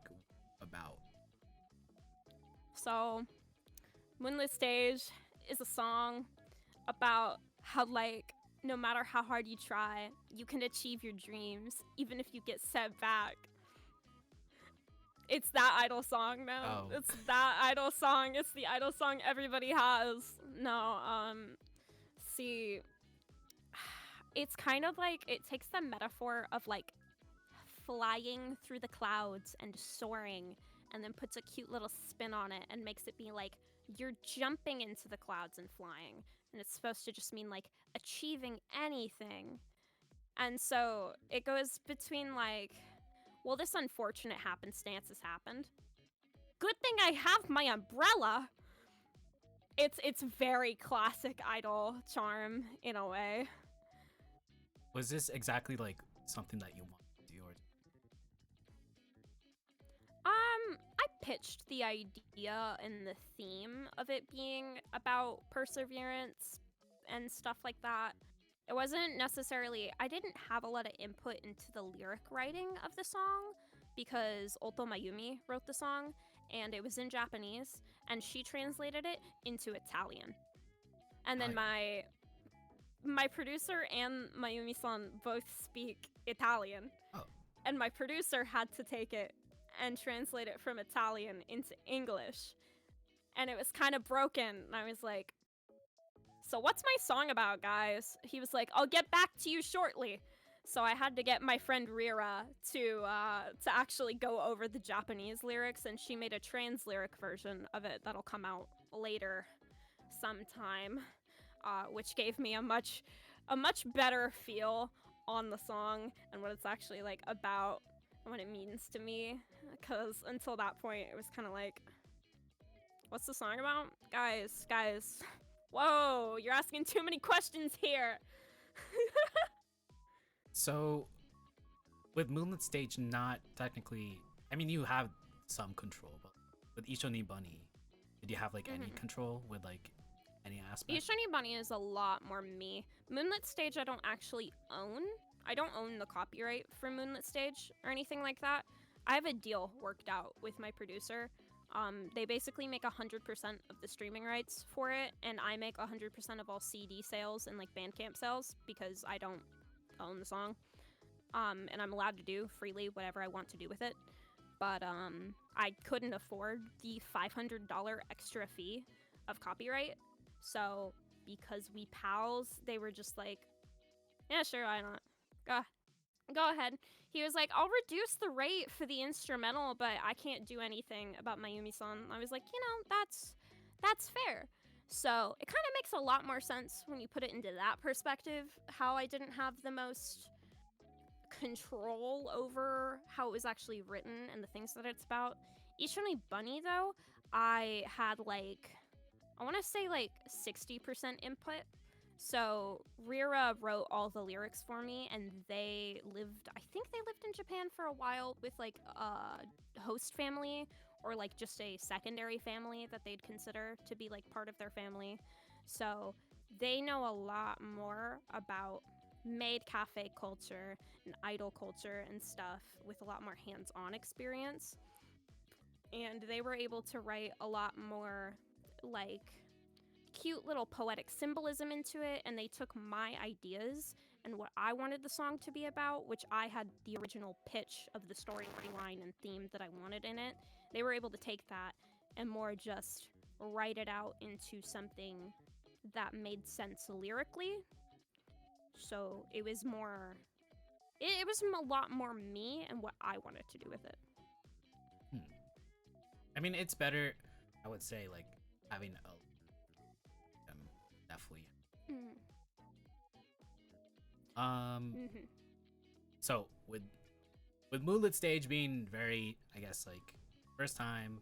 about? So, Moonlit Stage is a song about how like no matter how hard you try, you can achieve your dreams even if you get set back. It's that idol song, man. Oh. It's that idol song. It's the idol song everybody has. No, see, it's kind of like it takes the metaphor of like flying through the clouds and soaring, and then puts a cute little spin on it and makes it be like you're jumping into the clouds and flying. And it's supposed to just mean like achieving anything. And so it goes between like, well, this unfortunate happenstance has happened. Good thing I have my umbrella. It's very classic Idol charm in a way. Was this exactly like something that you wanted to do, or I pitched the idea and the theme of it being about perseverance and stuff like that. It wasn't necessarily, I didn't have a lot of input into the lyric writing of the song because Oto Mayumi wrote the song and it was in Japanese and she translated it into Italian. And then my producer and Mayumi-san both speak Italian. Oh. And my producer had to take it and translate it from Italian into English. And it was kind of broken. And I was like, so what's my song about, guys? He was like, I'll get back to you shortly. So I had to get my friend Rira to actually go over the Japanese lyrics, and she made a trans-lyric version of it that'll come out later sometime, which gave me a much better feel on the song and what it's actually like about and what it means to me. Because until that point, it was kind of like, what's the song about? Guys, whoa, you're asking too many questions here. So, with Moonlit Stage not technically, I mean, you have some control, but with Ishoni Bunny, did you have like any control with like any aspect? Ishoni Bunny is a lot more me. Moonlit Stage I don't actually own. I don't own the copyright for Moonlit Stage or anything like that. I have a deal worked out with my producer. They basically make 100% of the streaming rights for it, and I make 100% of all CD sales and like Bandcamp sales because I don't own the song. And I'm allowed to do freely whatever I want to do with it. But I couldn't afford the $500 extra fee of copyright. So because we pals, they were just like, yeah, sure, why not? Go ahead. He was like, I'll reduce the rate for the instrumental, but I can't do anything about Mayumi-san. I was like, that's fair. So it kind of makes a lot more sense when you put it into that perspective, how I didn't have the most control over how it was actually written and the things that it's about. Ishoni Bunny, though, I had like, I want to say like 60% input. So Rira wrote all the lyrics for me, and I think they lived in Japan for a while with like a host family or like just a secondary family that they'd consider to be like part of their family. So they know a lot more about maid cafe culture and idol culture and stuff with a lot more hands-on experience. And they were able to write a lot more like cute little poetic symbolism into it, and they took my ideas and what I wanted the song to be about, which I had the original pitch of the storyline and theme that I wanted in it. They were able to take that and more just write it out into something that made sense lyrically. So it was more, it was a lot more me and what I wanted to do with it. I mean, it's better, I would say, like having a definitely. So with Moonlit Stage being very, I guess, like first time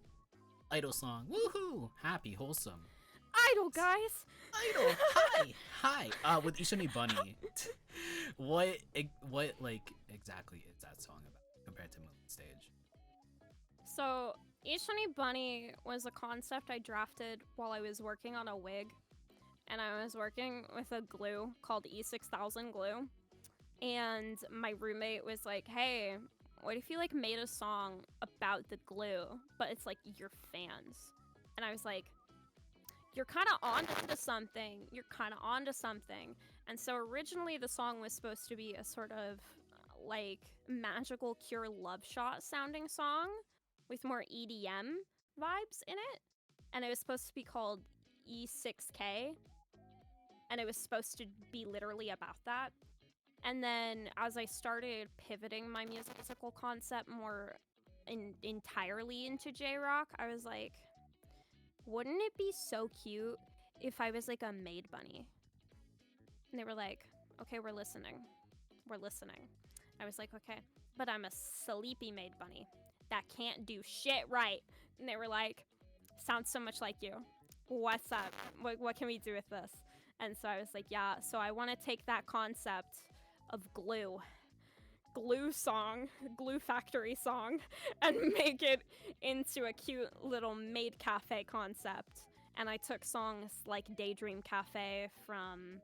idol song, woohoo, happy, wholesome. Idol, guys. Idol, hi. With Ishoni Bunny, what like exactly is that song about compared to Moonlit Stage? So Ishoni Bunny was a concept I drafted while I was working on a wig. And I was working with a glue called E6000 glue. And my roommate was like, hey, what if you like made a song about the glue, but it's like your fans? And I was like, you're kind of onto something. And so originally the song was supposed to be a sort of like magical Cure Love Shot sounding song with more EDM vibes in it. And it was supposed to be called E6K. And it was supposed to be literally about that. And then as I started pivoting my musical concept more entirely into J-rock, I was like, wouldn't it be so cute if I was like a maid bunny? And they were like, okay, we're listening. We're listening. I was like, okay, but I'm a sleepy maid bunny that can't do shit right. And they were like, sounds so much like you. What's up? What can we do with this? And so I was like, yeah, so I want to take that concept of glue song, glue factory song, and make it into a cute little maid cafe concept. And I took songs like Daydream Cafe from,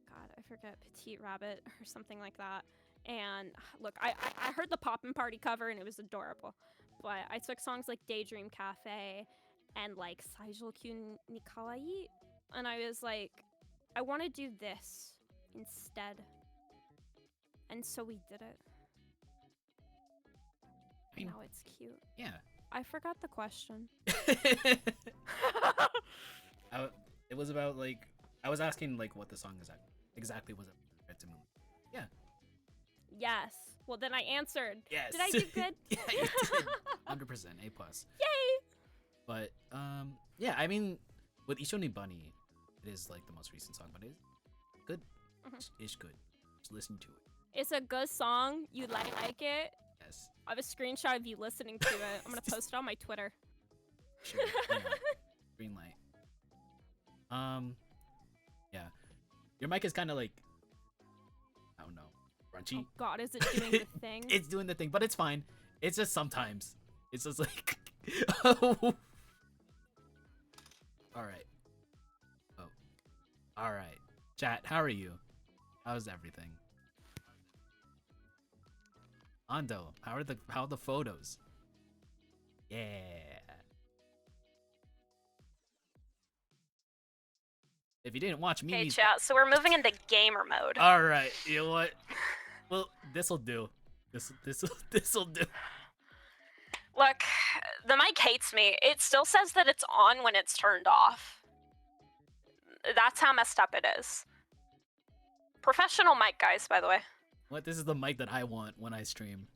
God, I forget, Petite Rabbit or something like that. And look, I heard the Poppin' Party cover and it was adorable. But I took songs like Daydream Cafe and like Saijoukyun ni Kawaii. And I was like, I want to do this instead. And so we did it. I mean, Now it's cute. yeah. I forgot the question. It was about like I was asking like what the song is exactly was it to me. Yeah. Yes. Well, then I answered. Yes. Did I do good? Yeah, you did. 100% A plus. Yay! But yeah, I mean, with Ishoni Bunny, it is like the most recent song, but it's good. It's good. Just listen to it. It's a good song. You like it. Yes. I have a screenshot of you listening to it. I'm gonna post it on my Twitter. Sure. Green light. Yeah. Your mic is kind of like, I don't know, crunchy. Oh God, is it doing the thing? It's doing the thing, but it's fine. It's just sometimes. It's just like, oh. All right. Oh. All right. Chat, how are you? How's everything? Ando, how are the photos? Yeah. If you didn't watch Okay, Mimi's... chat. So we're moving into gamer mode. All right. You know what? Well, this'll do. This'll do. Look, the mic hates me. It still says that it's on when it's turned off. That's how messed up it is. Professional mic, guys, by the way. What? This is the mic that I want when I stream.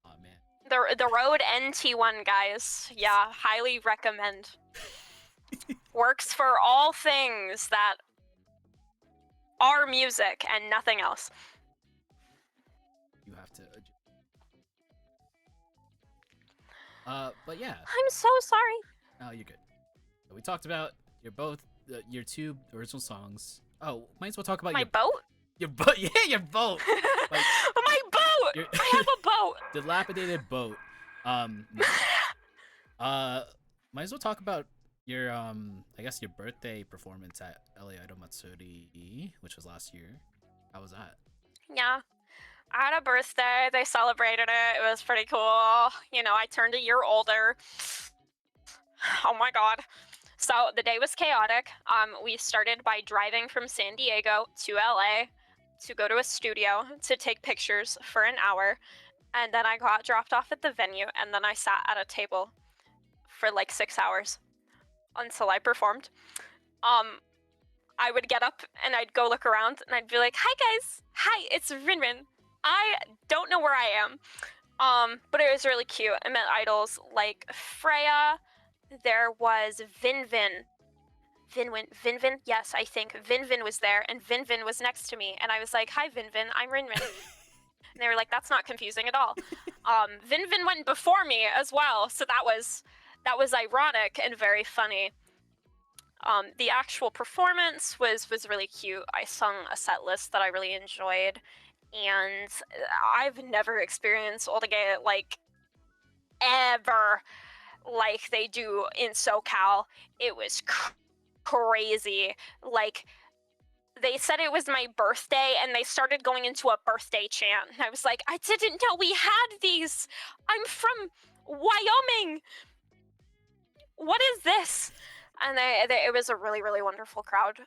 Oh man. The Rode NT1, guys. Yeah, highly recommend. Works for all things that are music and nothing else. You have to adjust. But yeah. I'm so sorry. Oh, you're good. So we talked about your two original songs. Oh, might as well talk about My boat? your boat. Yeah, your boat. Like, My boat! I have a boat! Dilapidated boat. No. Might as well talk about your I guess your birthday performance at LA Idol Matsuri, which was last year. How was that? Yeah. I had a birthday. They celebrated it. It was pretty cool. You know, I turned a year older. Oh my god. So the day was chaotic. We started by driving from San Diego to LA to go to a studio to take pictures for an hour. And then I got dropped off at the venue, and then I sat at a table for like 6 hours until I performed. I would get up and I'd go look around and I'd be like, "Hi guys, hi, it's Rin Rin. I don't know where I am." But it was really cute. I met idols like Freya. There was Vinvin. Vinvin? Yes, I think Vinvin was there, and Vinvin was next to me, and I was like, "Hi Vinvin, I'm Rin Rin." And they were like, "That's not confusing at all." Vinvin went before me as well, so that was ironic and very funny. The actual performance was really cute. I sung a set list that I really enjoyed, and I've never experienced Oldegate like ever like they do in SoCal. It was crazy. Like, they said it was my birthday and they started going into a birthday chant. And I was like, I didn't know we had these. I'm from Wyoming. What is this? And it was a really, really wonderful crowd.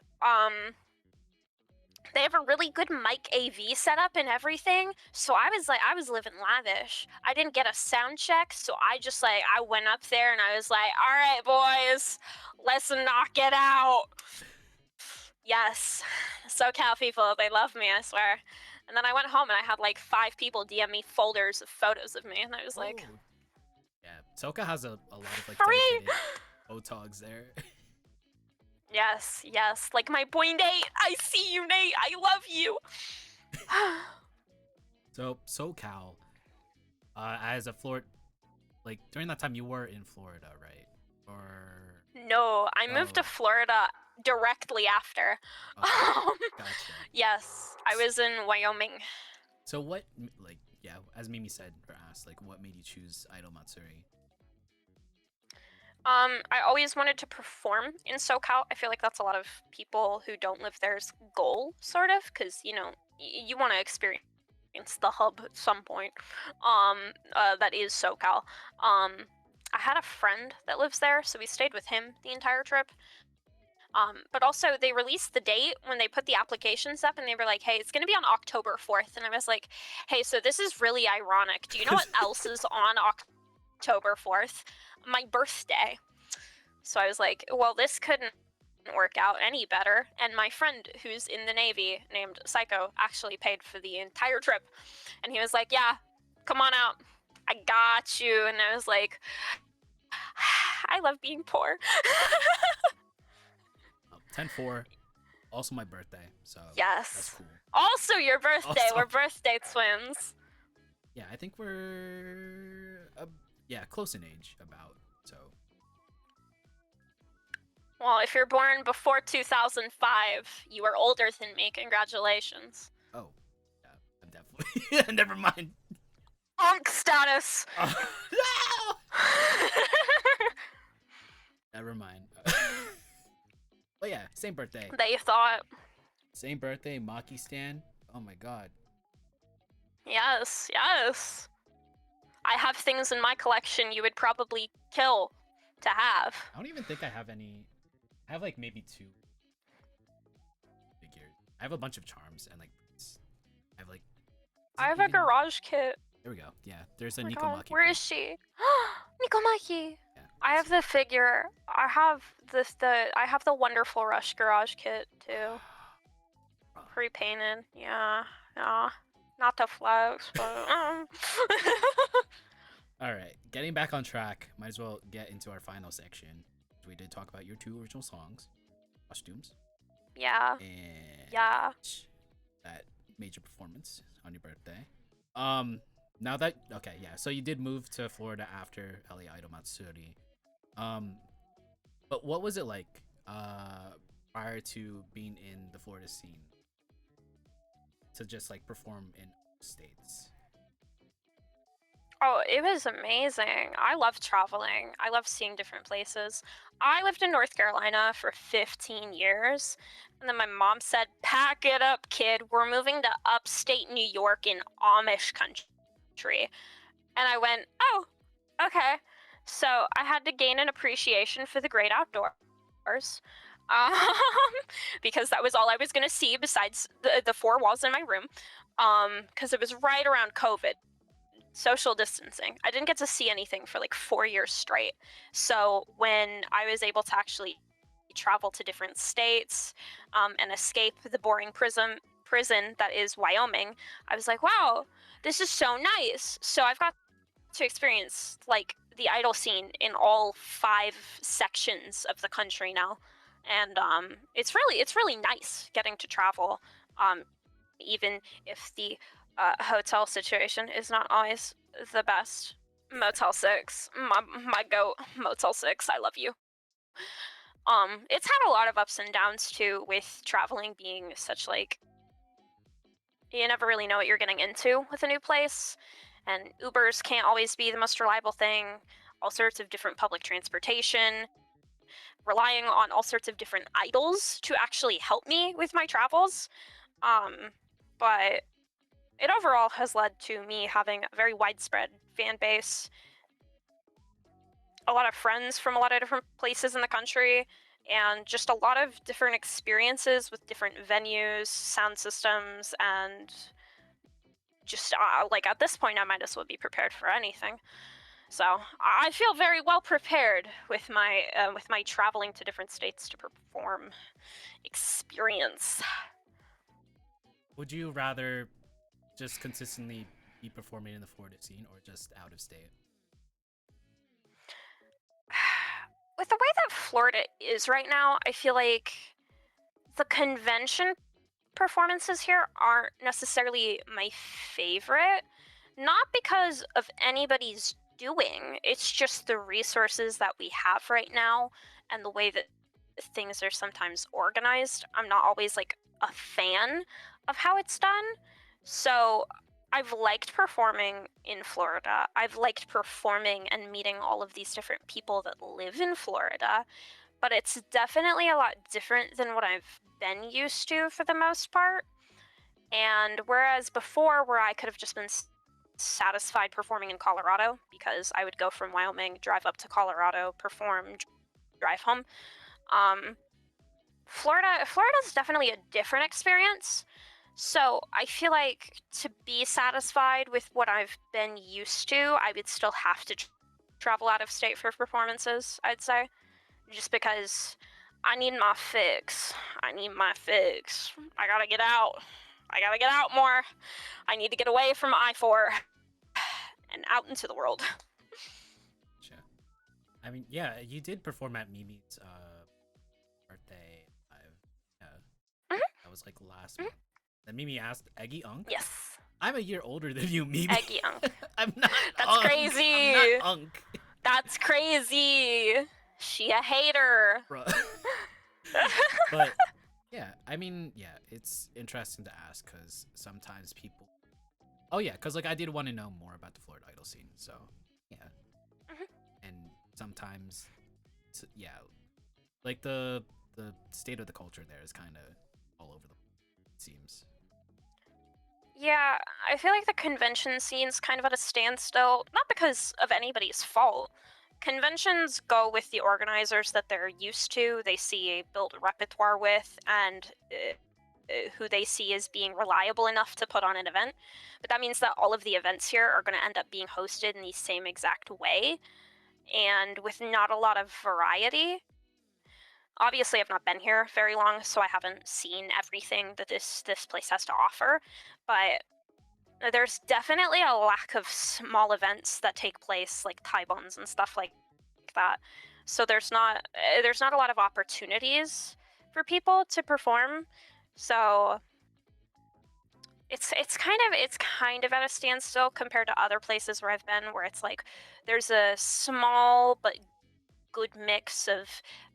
They have a really good mic AV setup and everything. So I was living lavish. I didn't get a sound check, so I went up there and I was like, "All right, boys, let's knock it out." Yes, SoCal people, they love me, I swear. And then I went home and I had like 5 people DM me folders of photos of me, and I was like, Oh. Yeah, Soka has a lot of like free! dedicated photogs there. Yes, yes. Like my boy Nate. I see you, Nate. I love you. So SoCal, as a Florida, like during that time you were in Florida, right? Or No, I moved to Oh. Florida directly after. Okay, gotcha. Yes, I was in Wyoming. So what, like, yeah, as Mimi said or asked, like, what made you choose Idol Matsuri? I always wanted to perform in SoCal. I feel like that's a lot of people who don't live there's goal, sort of, because you know you want to experience the hub at some point. That is SoCal. I had a friend that lives there, so we stayed with him the entire trip. But also they released the date when they put the applications up, and they were like, "Hey, it's gonna be on October 4th," and I was like, "Hey, so this is really ironic. Do you know what else is on October 4th? My birthday." So I was like, "Well, this couldn't work out any better." And my friend who's in the Navy named Psycho actually paid for the entire trip, and he was like, "Yeah, come on out. I got you." And I was like, "I love being poor." 10-4, also my birthday, so Yes. that's cool. Also your birthday. Also- We're birthday twins. Yeah, I think we're close in age about. So Well, if you're born before 2005, you are older than me. Congratulations. oh yeah, I'm definitely never mind. Onk status. No! Never mind. But yeah, same birthday. They thought. Same birthday, Maki Stan. Oh my god. Yes, yes. I have things in my collection you would probably kill to have. I don't even think I have any. I have like maybe 2 figures. I have a bunch of charms and like I have like. I have a garage kit. There we go. Yeah, there's a Oh my Nico God, Maki. where is she? Nico Maki. Yeah, I have the figure. I have I have the wonderful Rush garage kit too. Pre-painted. Yeah. Yeah. Not to flex, but All right, getting back on track. Might as well get into our final section. We did talk about your 2 original songs, costumes, yeah. and Yeah. that major performance on your birthday. Now that so you did move to Florida after LA Idol Matsuri. But what was it like prior to being in the Florida scene to just like perform in states? Oh, it was amazing. I love traveling. I love seeing different places. I lived in North Carolina for 15 years. And then my mom said, "Pack it up, kid. We're moving to upstate New York in Amish country." And I went, "Oh, okay." So I had to gain an appreciation for the great outdoors. Um, because that was all I was going to see besides the 4 walls in my room. Because it was right around COVID. Social distancing. I didn't get to see anything for like 4 years straight. So when I was able to actually travel to different states and escape the boring prison that is Wyoming, I was like, wow, this is so nice. So I've got to experience like the idol scene in all 5 sections of the country now, and it's really nice getting to travel, even if the hotel situation is not always the best. Motel 6, my goat, Motel 6, I love you. It's had a lot of ups and downs too, with traveling being such like, you never really know what you're getting into with a new place, and Ubers can't always be the most reliable thing, all sorts of different public transportation, relying on all sorts of different idols to actually help me with my travels. But it overall has led to me having a very widespread fan base, a lot of friends from a lot of different places in the country, and just a lot of different experiences with different venues, sound systems, and just like at this point, I might as well be prepared for anything. So I feel very well prepared with my traveling to different states to perform experience. Would you rather just consistently be performing in the Florida scene, or just out of state? With the way that Florida is right now, I feel like the convention performances here aren't necessarily my favorite. Not because of anybody's doing, it's just the resources that we have right now and the way that things are sometimes organized. I'm not always like a fan of how it's done. So I've liked performing in Florida. I've liked performing and meeting all of these different people that live in Florida, but it's definitely a lot different than what I've been used to for the most part. And whereas before, where I could have just been satisfied performing in Colorado, because I would go from Wyoming, drive up to Colorado, perform, drive home. Florida's definitely a different experience. So I feel like to be satisfied with what I've been used to, I would still have to travel out of state for performances, I'd say. Just because I need my fix. I need my fix. I gotta get out. I gotta get out more. I need to get away from I-4 and out into the world. Sure. I mean, yeah, you did perform at Mimi's birthday live. Yeah. That was like last month. Then Mimi asked, Eggy Unk? Yes. I'm a year older than you, Mimi. Eggy Unk. I'm not That's Unk. crazy. I'm not Unk. That's crazy. She a hater. Bruh. But yeah, I mean, yeah, it's interesting to ask because sometimes people. Oh yeah, because like I did want to know more about the Florida Idol scene, so yeah. And sometimes, yeah, like the state of the culture there is kind of all over the. It seems. Yeah, I feel like the convention scene's kind of at a standstill, not because of anybody's fault. Conventions go with the organizers that they're used to, they see build a repertoire with, and who they see as being reliable enough to put on an event. But that means that all of the events here are going to end up being hosted in the same exact way, and with not a lot of variety. Obviously, I've not been here very long, so I haven't seen everything that this place has to offer, but there's definitely a lack of small events that take place, like Taibons and stuff like that. So there's not a lot of opportunities for people to perform. So it's kind of at a standstill compared to other places where I've been, where it's like there's a small but good mix of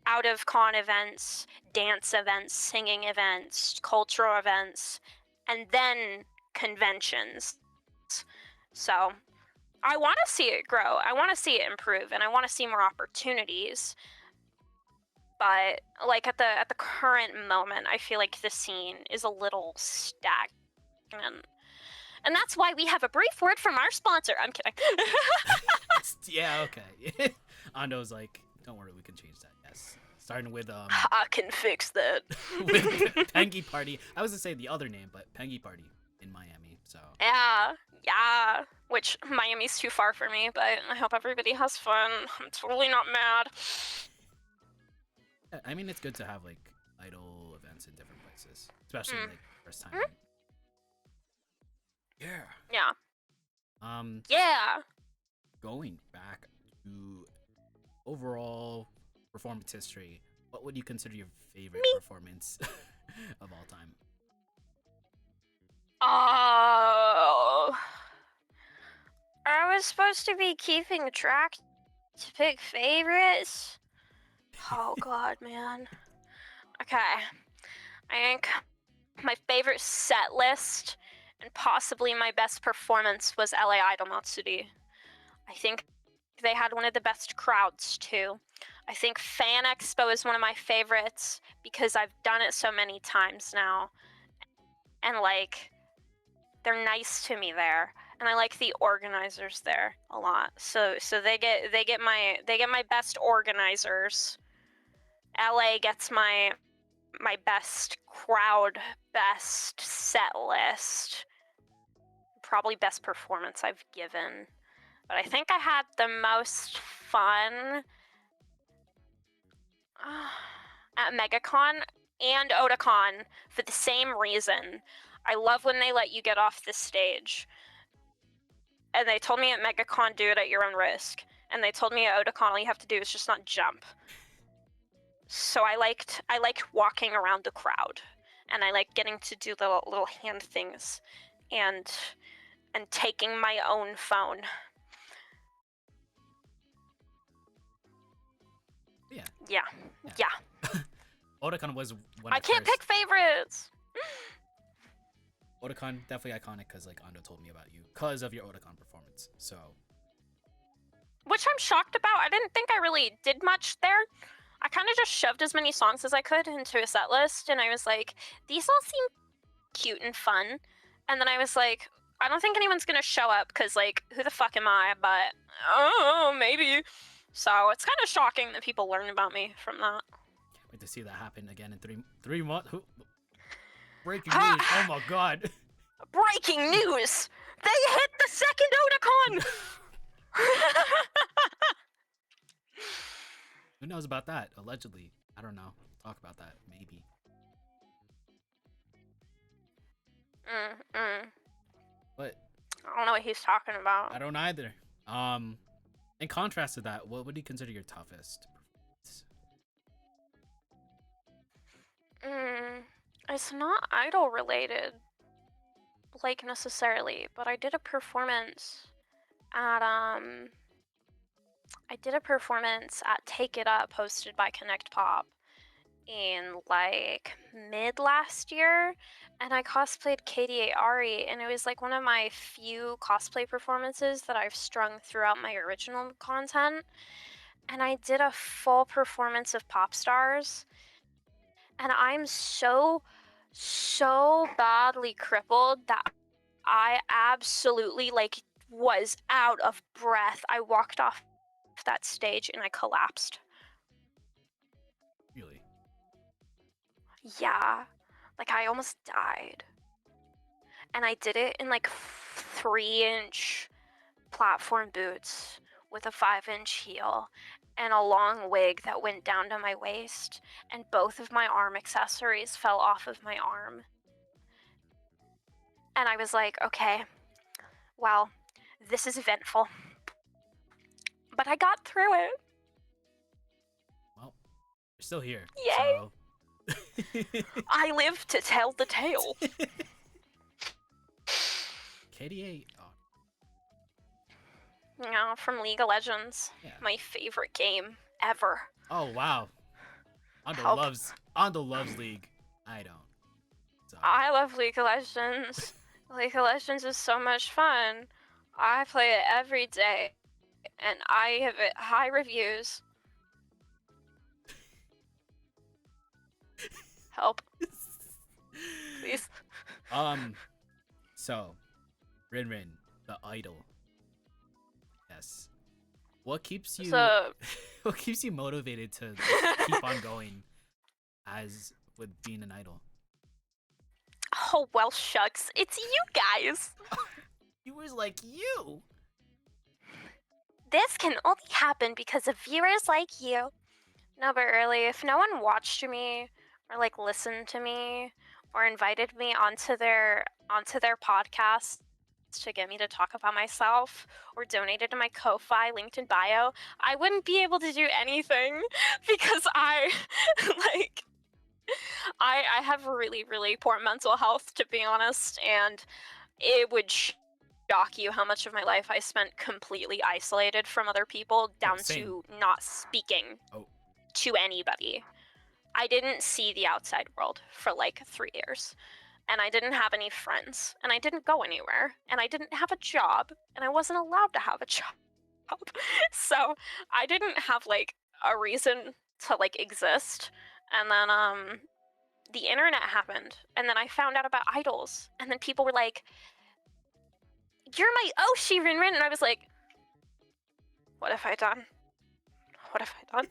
out of con events, dance events, singing events, cultural events, and then conventions. So I want to see it grow. I want to see it improve, and I want to see more opportunities. But like at the current moment, I feel like the scene is a little stagnant. And that's why we have a brief word from our sponsor. I'm kidding. Yeah, okay. Ando's like, don't worry, we can change that. Yes. Starting with I can fix that. with Pengy Party. I was gonna say the other name, but Pengy Party in Miami. So Yeah. Which Miami's too far for me, but I hope everybody has fun. I'm totally not mad. I mean, it's good to have like idol events in different places, especially like first time. Yeah. Yeah. Yeah. Going back to overall performance history, what would you consider your favorite performance of all time? Oh. I was supposed to be keeping track to pick favorites. Oh god, man. Okay. I think my favorite set list and possibly my best performance was LA Idol Matsuri. I think they had one of the best crowds too. I think Fan Expo is one of my favorites because I've done it so many times now. And like they're nice to me there. And I like the organizers there a lot. So they get my best organizers. LA gets my best crowd, best set list, probably best performance I've given. But I think I had the most fun at MegaCon and Otakon for the same reason. I love when they let you get off the stage. And they told me at MegaCon, do it at your own risk. And they told me at Otakon, all you have to do is just not jump. So I liked walking around the crowd, and I liked getting to do the little hand things, and taking my own phone. Yeah. Yeah. Otakon was when I can't pick favorites. Otakon definitely iconic because like Ando told me about you because of your Otakon performance. So. Which I'm shocked about. I didn't think I really did much there. I kind of just shoved as many songs as I could into a set list, and I was like, these all seem cute and fun. And then I was like, I don't think anyone's gonna show up because, like, who the fuck am I? But, oh, maybe. So it's kind of shocking that people learn about me from that. Can't wait to see that happen again in three months. Breaking news! Oh my god! Breaking news! They hit the second Otakon! Who knows about that? Allegedly. I don't know. Talk about that. Maybe. But I don't know what he's talking about. I don't either. In contrast to that, what would you consider your toughest performance? It's not idol related, like, necessarily, but I did a performance at Take It Up, hosted by Connect Pop, in like mid last year, and I cosplayed KDA Ari, and it was like one of my few cosplay performances that I've strung throughout my original content. And I did a full performance of Pop Stars, and I'm so badly crippled that I absolutely like was out of breath. I walked off that stage and I collapsed. Really? Yeah, like I almost died. And I did it in like 3-inch platform boots with a 5-inch heel and a long wig that went down to my waist, and both of my arm accessories fell off of my arm. And I was like, okay, well, this is eventful. But I got through it. Well, you're still here. Yay! So... I live to tell the tale. KDA. You know, from League of Legends. Yeah. My favorite game ever. Oh wow. Help. Ando loves League. I don't. So. I love League of Legends. League of Legends is so much fun. I play it every day, and I give it high reviews. Help. Please. So, Rin Rin, the idol. Yes. What keeps you what keeps you motivated to keep on going as with being an idol? Oh, well, shucks. It's you guys. It was like you. This can only happen because of viewers like you. No, but really, if no one watched me or like listened to me or invited me onto their podcast to get me to talk about myself or donated to my Ko-Fi linked in bio, I wouldn't be able to do anything because I have really, really poor mental health, to be honest, and it would shock you how much of my life I spent completely isolated from other people, down to not speaking to anybody. I didn't see the outside world for like 3 years, and I didn't have any friends, and I didn't go anywhere, and I didn't have a job, and I wasn't allowed to have a job. So I didn't have like a reason to like exist. And then the internet happened, and then I found out about idols, and then people were like, "You're my Oshi, Rin Rin," and I was like, "What have I done? What have I done?"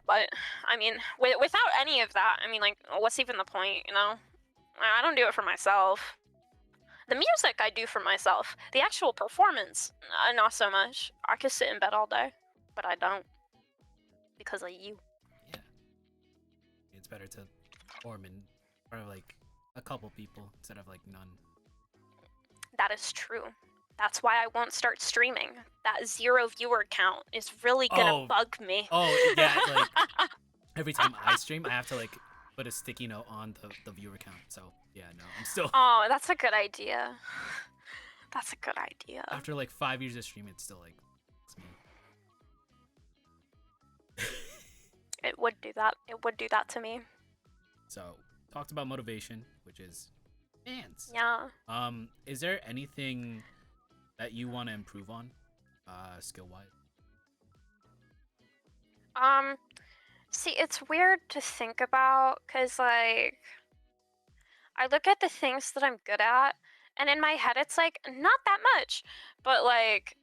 But I mean, without any of that, I mean, like, what's even the point, you know? I don't do it for myself. The music I do for myself. The actual performance, not so much. I could sit in bed all day, but I don't. Because of you. Yeah. It's better to perform in front of like a couple people instead of like none. That is true. That's why I won't start streaming. That 0 viewer count is really gonna Oh. bug me. Oh yeah, like every time I stream, I have to like put a sticky note on the viewer count. So yeah, no, I'm still Oh, that's a good idea. That's a good idea. after like 5 years of streaming, it's still like it's me. It would do that. It would do that to me. So talked about motivation, which is fans. Yeah. Is there anything that you want to improve on, skill wise? See, it's weird to think about because, like, I look at the things that I'm good at, and in my head, it's like, not that much. But, like,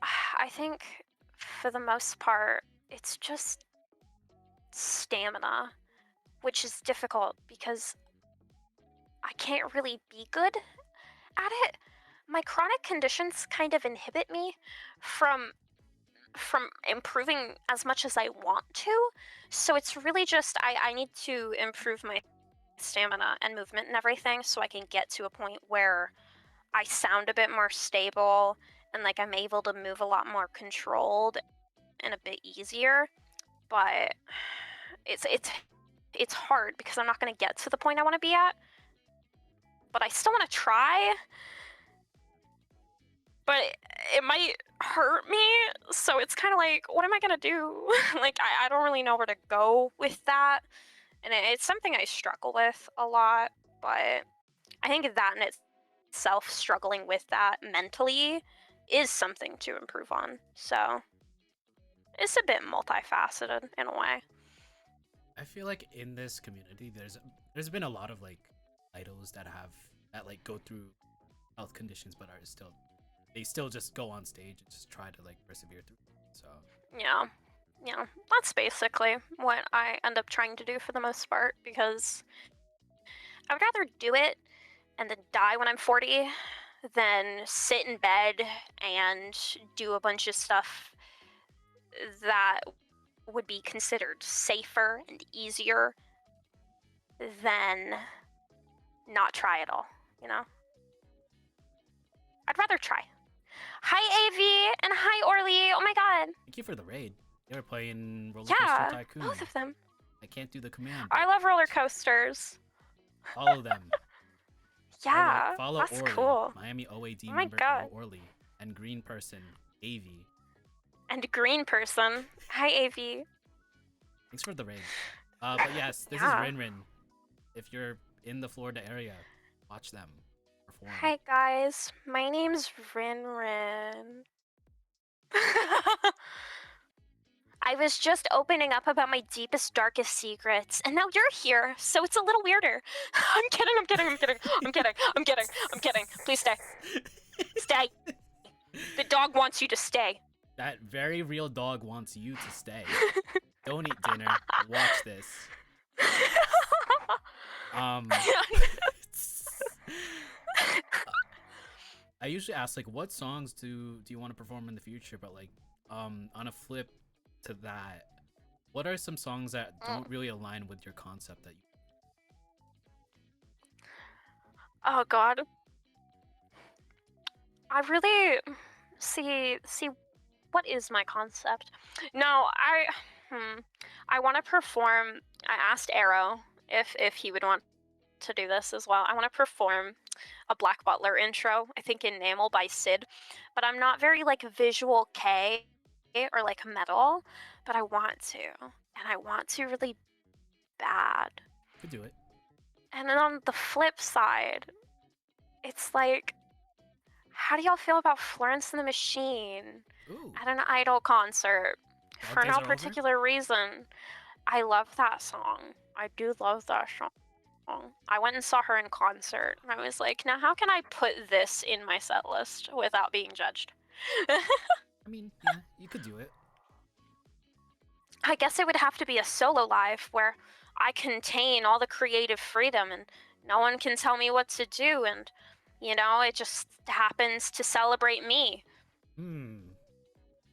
I think for the most part, it's just stamina, which is difficult because I can't really be good at it. My chronic conditions kind of inhibit me from improving as much as I want to. So it's really just I need to improve my stamina and movement and everything so I can get to a point where I sound a bit more stable and like I'm able to move a lot more controlled and a bit easier. But it's hard because I'm not going to get to the point I want to be at. But I still want to try. But it might hurt me, so it's kind of like, what am I gonna do? Like, I don't really know where to go with that, and it's something I struggle with a lot, but I think that in itself, struggling with that mentally, is something to improve on, so it's a bit multifaceted in a way. I feel like in this community, there's been a lot of like idols that like go through health conditions, but they still just go on stage and just try to like persevere through. So Yeah, that's basically what I end up trying to do for the most part, because I would rather do it and then die when I'm 40 than sit in bed and do a bunch of stuff that would be considered safer and easier than not try at all, you know? I'd rather try. Hi, AV, and hi, Orly. Oh my god. thank you for the raid. They were playing Roller Yeah, Coaster Tycoon. both of them. I can't do the command. I love roller coasters. Follow them. Yeah, follow that's Orly, cool. Miami OAD Oh my member God. Orly, and Green Person AV. And green person. Hi, AV. Thanks for the raid. But yes, this is Yeah. Rin Rin. If you're in the Florida area, watch them perform. Hi, guys. My name's Rin Rin. I was just opening up about my deepest, darkest secrets, and now you're here, so it's a little weirder. I'm kidding. Please stay. Stay. The dog wants you to stay. That very real dog wants you to stay. Don't eat dinner. Watch this. I usually ask like, what songs do you want to perform in the future? But like, on a flip to that, what are some songs that don't really align with your concept that you? Oh God. I really see what is my concept. No, I want to perform. I asked Arrow if he would want to do this as well. I want to perform a Black Butler intro, I think Enamel by Sid, but I'm not very like visual K or like metal, but I want to, and I want to really bad. Could do it. And then on the flip side, it's like, how do y'all feel about Florence and the Machine Ooh. at an Idol concert? Dog For Days no Are Over? particular reason. I love that song. I do love that song. I went and saw her in concert, and I was like, now how can I put this in my set list without being judged? I mean, yeah, you could do it. I guess it would have to be a solo live where I contain all the creative freedom and no one can tell me what to do, and, you know, it just happens to celebrate me.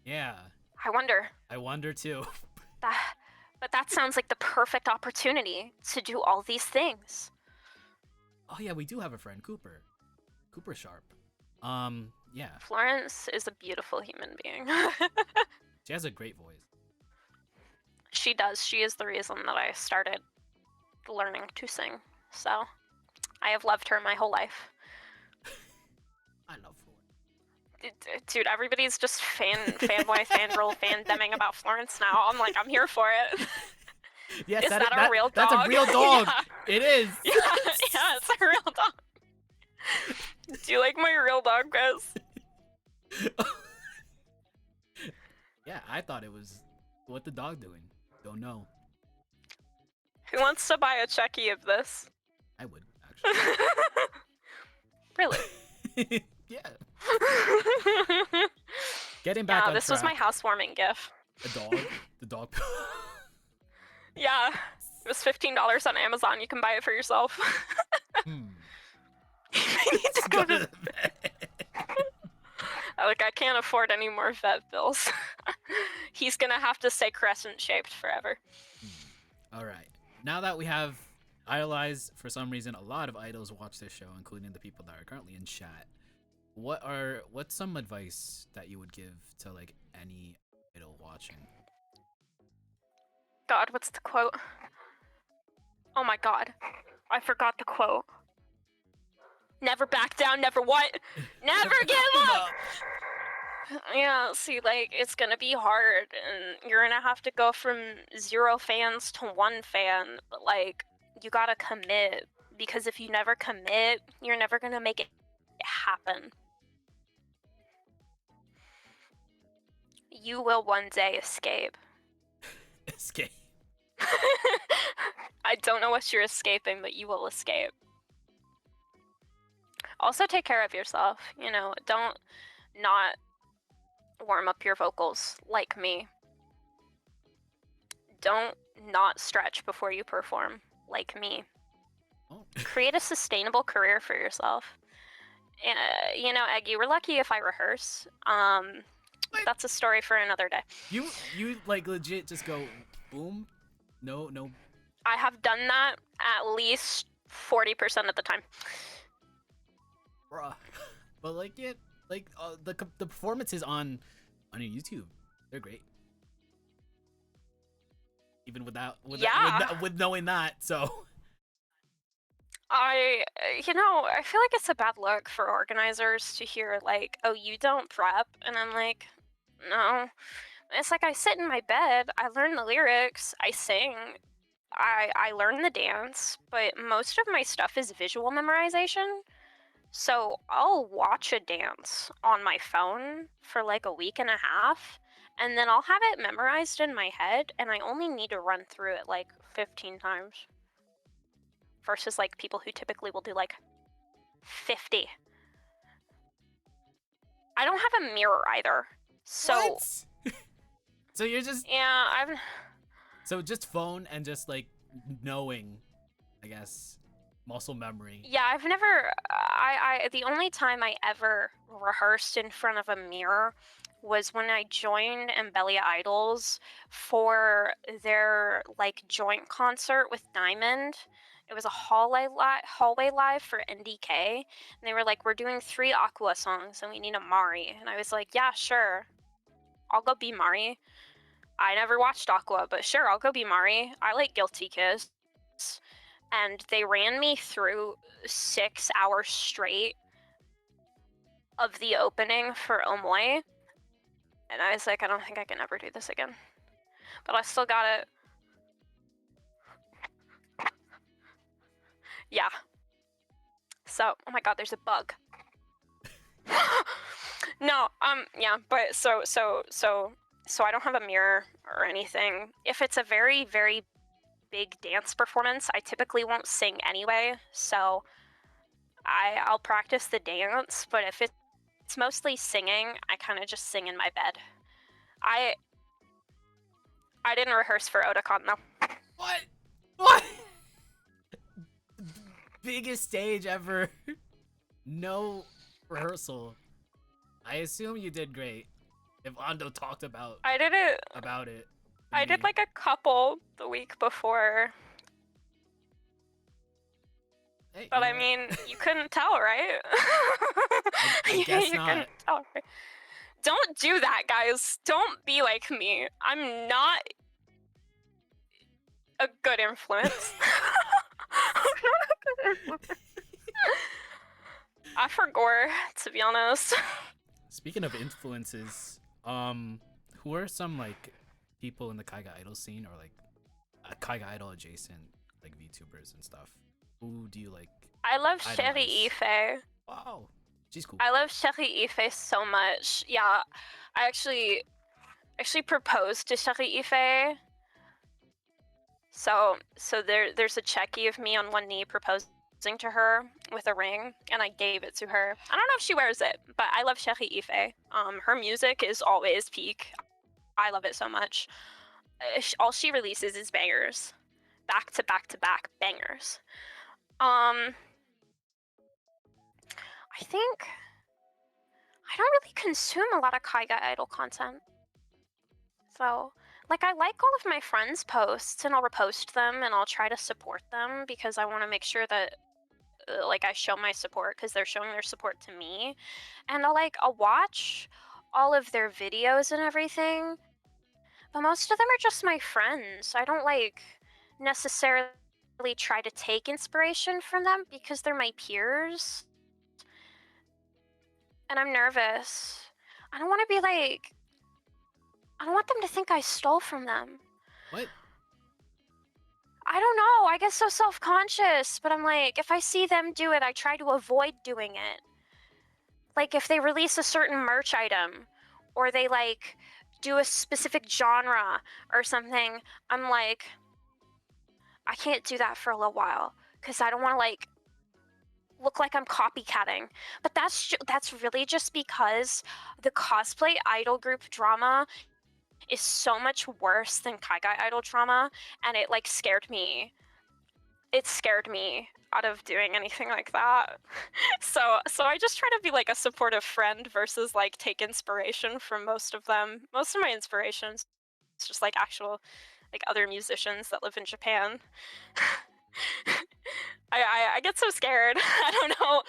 Yeah. I wonder too. But that sounds like the perfect opportunity to do all these things. Oh yeah, we do have a friend, Cooper. Cooper Sharp. Yeah, Florence is a beautiful human being. she has a great voice. She does. She is the reason that I started learning to sing. So I have loved her my whole life. I love Florence. Dude, everybody's just fanboy, fangirl, fandemming about Florence now. I'm like, I'm here for it. Yes, Is that a real dog? That's a real dog. Yeah. It is. Yeah, yeah, it's a real dog. Do you like my real dog, Chris? Yeah, I thought it was. What the dog doing? Don't know. Who wants to buy a Chucky of this? I would actually. Really? Yeah. Getting back on this track. was my housewarming gift. A dog. The dog. Yeah, it was $15 on Amazon. You can buy it for yourself. Hmm. I need to go to. Like, I can't afford any more vet bills. He's gonna have to stay crescent shaped forever. All right. Now that we have Idolize, for some reason, a lot of idols watch this show, including the people that are currently in chat. What's some advice that you would give to like any idol watching? God, what's the quote? Oh my God, I forgot the quote. Never back down, never what? Never give up! Yeah, see, like, it's gonna be hard, and you're gonna have to go from 0 fans to 1 fan, but, like, you gotta commit, because if you never commit, you're never gonna make it happen. You will one day escape. Escape. I don't know what you're escaping, but you will escape. Also, take care of yourself, you know, don't not warm up your vocals like me. Don't not stretch before you perform like me. Oh. Create a sustainable career for yourself. You know, Egg, you were lucky if I rehearse. That's a story for another day. You like legit just go boom? No. I have done that at least 40% of the time. Bruh. But like the performances on your YouTube, they're great. Even with knowing that, so I feel like it's a bad look for organizers to hear like, oh, you don't prep, and I'm like, no. It's like I sit in my bed, I learn the lyrics, I sing, I learn the dance, but most of my stuff is visual memorization. So I'll watch a dance on my phone for like a week and a half, and then I'll have it memorized in my head, and I only need to run through it like 15 times. Versus like people who typically will do like 50. I don't have a mirror either. So what? So you're just So just phone and just like knowing, I guess, muscle memory. Yeah, I've never the only time I ever rehearsed in front of a mirror was when I joined Embellia Idols for their like joint concert with Diamond. It was a hallway live for NDK, and they were like, we're doing 3 Aqua songs and we need a Mari. And I was like, yeah, sure, I'll go be Mari. I never watched Aqua, but sure, I'll go be Mari. I like Guilty Kiss. And they ran me through 6 hours straight of the opening for Omoy. And I was like, I don't think I can ever do this again. But I still got it. Yeah. So, oh my God, there's a bug. No, yeah, but so I don't have a mirror or anything. If it's a very, very big dance performance, I typically won't sing anyway, so I'll practice the dance, but if it's mostly singing, I kind of just sing in my bed. I didn't rehearse for Otakon though. What? Biggest stage ever. No rehearsal. I assume you did great. If Ando talked about I did it. I did like a couple the week before. Hey, But you know I what? mean, you couldn't tell, right? I guess You not. couldn't tell, right? Don't do that, guys. Don't be like me. I'm not a good influence. I'm not a good influence. I forgot, to be honest. Speaking of influences, who are some like people in the Kaiga idol scene or like Kaiga idol adjacent like VTubers and stuff? Who do you like I love Sherry idolize? Ife. Wow, she's cool. I love Sherry Ife so much. Yeah, I actually proposed to Sherry Ife. So there's a checky of me on one knee proposing to her with a ring, and I gave it to her. I don't know if she wears it, but I love Sherry Ife. Her music is always peak. I love it so much. All she releases is bangers, back to back to back bangers. I think I don't really consume a lot of Kaiga idol content. So, like, I like all of my friends' posts, and I'll repost them, and I'll try to support them because I want to make sure that, like, I show my support because they're showing their support to me. And I'll watch all of their videos and everything, but most of them are just my friends. I don't, like, necessarily try to take inspiration from them because they're my peers. And I'm nervous. I don't want to be like, I don't want them to think I stole from them. What? I don't know. I get so self-conscious, but I'm like, if I see them do it, I try to avoid doing it. Like, if they release a certain merch item, or they, like, do a specific genre or something, I'm like, I can't do that for a little while, because I don't want to, like, look like I'm copycatting. But that's really just because the cosplay idol group drama is so much worse than Kaigai idol drama, and it, like, scared me. It scared me out of doing anything like that. So I just try to be like a supportive friend versus like take inspiration from most of them. Most of my inspirations is just like actual like other musicians that live in Japan. I get so scared. I don't know.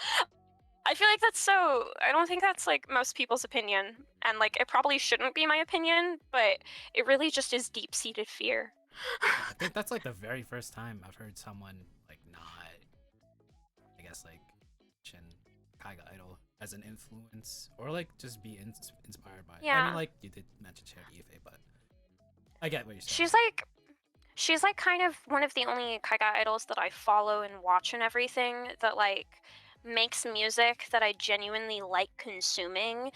I feel like I don't think that's like most people's opinion. And like it probably shouldn't be my opinion, but it really just is deep-seated fear. I think that's like the very first time I've heard someone like not, I guess like, mention Kaiga idol as an influence or like just be inspired by. I mean, Yeah. like you did mention Charity Ife, but I get what you're saying. She's like kind of one of the only Kaiga idols that I follow and watch and everything that like makes music that I genuinely like consuming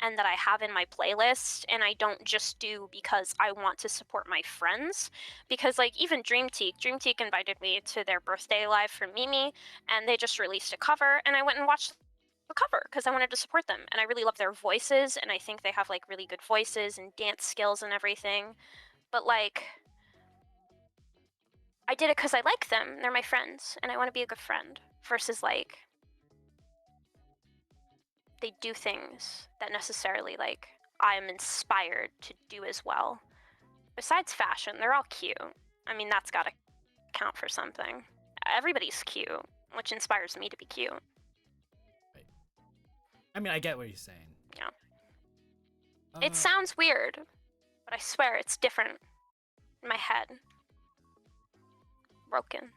and that I have in my playlist, and I don't just do because I want to support my friends. Because like even Dreamteak invited me to their birthday live for Mimi, and they just released a cover, and I went and watched the cover because I wanted to support them, and I really love their voices, and I think they have like really good voices and dance skills and everything. But like I did it because I like them. They're my friends, and I want to be a good friend. Versus like they do things that necessarily like I am inspired to do as well. Besides fashion, they're all cute. I mean, that's gotta count for something. Everybody's cute, which inspires me to be cute. Right. I mean, I get what you're saying. Yeah. It sounds weird, but I swear it's different in my head. Broken.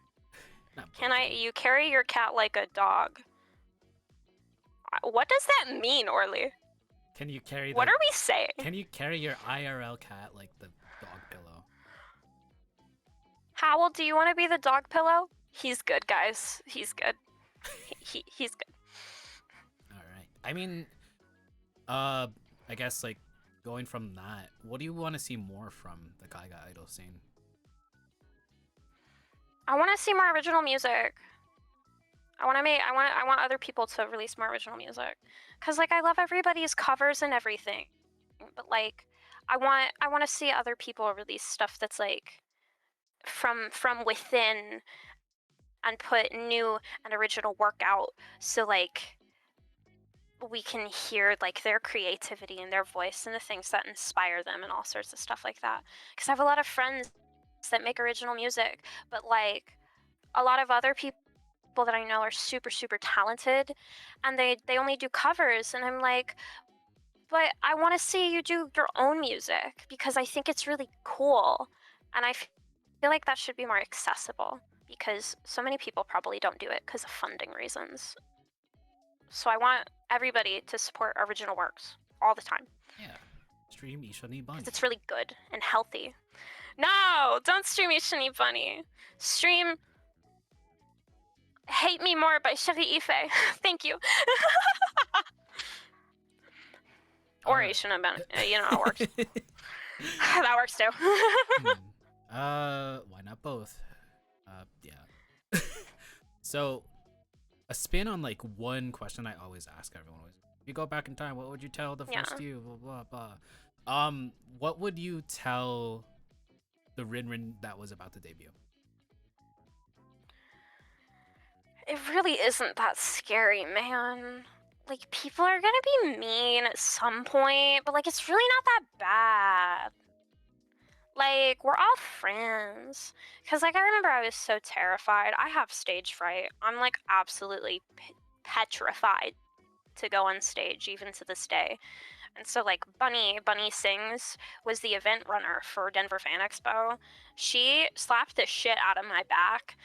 You carry your cat like a dog? What does that mean, Orly? Can you carry? What are we saying? Can you carry your IRL cat like the dog pillow? Howell, do you want to be the dog pillow? He's good, guys. He's good. He's good. All right. I mean, I guess like going from that, what do you want to see more from the Kaiga idol scene? I want to see more original music. I want other people to release more original music, cause like I love everybody's covers and everything, but like I want to see other people release stuff that's like from within and put new and original work out, so like we can hear like their creativity and their voice and the things that inspire them and all sorts of stuff like that. Cause I have a lot of friends that make original music, but like a lot of other people people that I know are super, super talented, and they only do covers, and I'm like, but I want to see you do your own music because I think it's really cool, and I feel like that should be more accessible because so many people probably don't do it because of funding reasons. So I want everybody to support original works all the time Yeah. Stream Ishani Bunny. because it's really good and healthy. No, don't stream Ishani Bunny. Stream Hate Me More by Chevy Ife. Thank you. Or Alright. Ishani Bunny. You know how it works. That works too. Why not both? Yeah. So, a spin on like one question I always ask everyone was, if you go back in time, what would you tell the first you? Blah blah blah. What would you tell the Rin Rin that was about to debut? It really isn't that scary, man. Like, people are gonna be mean at some point, but like, it's really not that bad. Like, we're all friends. Because, like, I remember I was so terrified. I have stage fright. I'm, like, absolutely petrified to go on stage, even to this day. And so, like, Bunny Sings was the event runner for Denver Fan Expo. She slapped the shit out of my back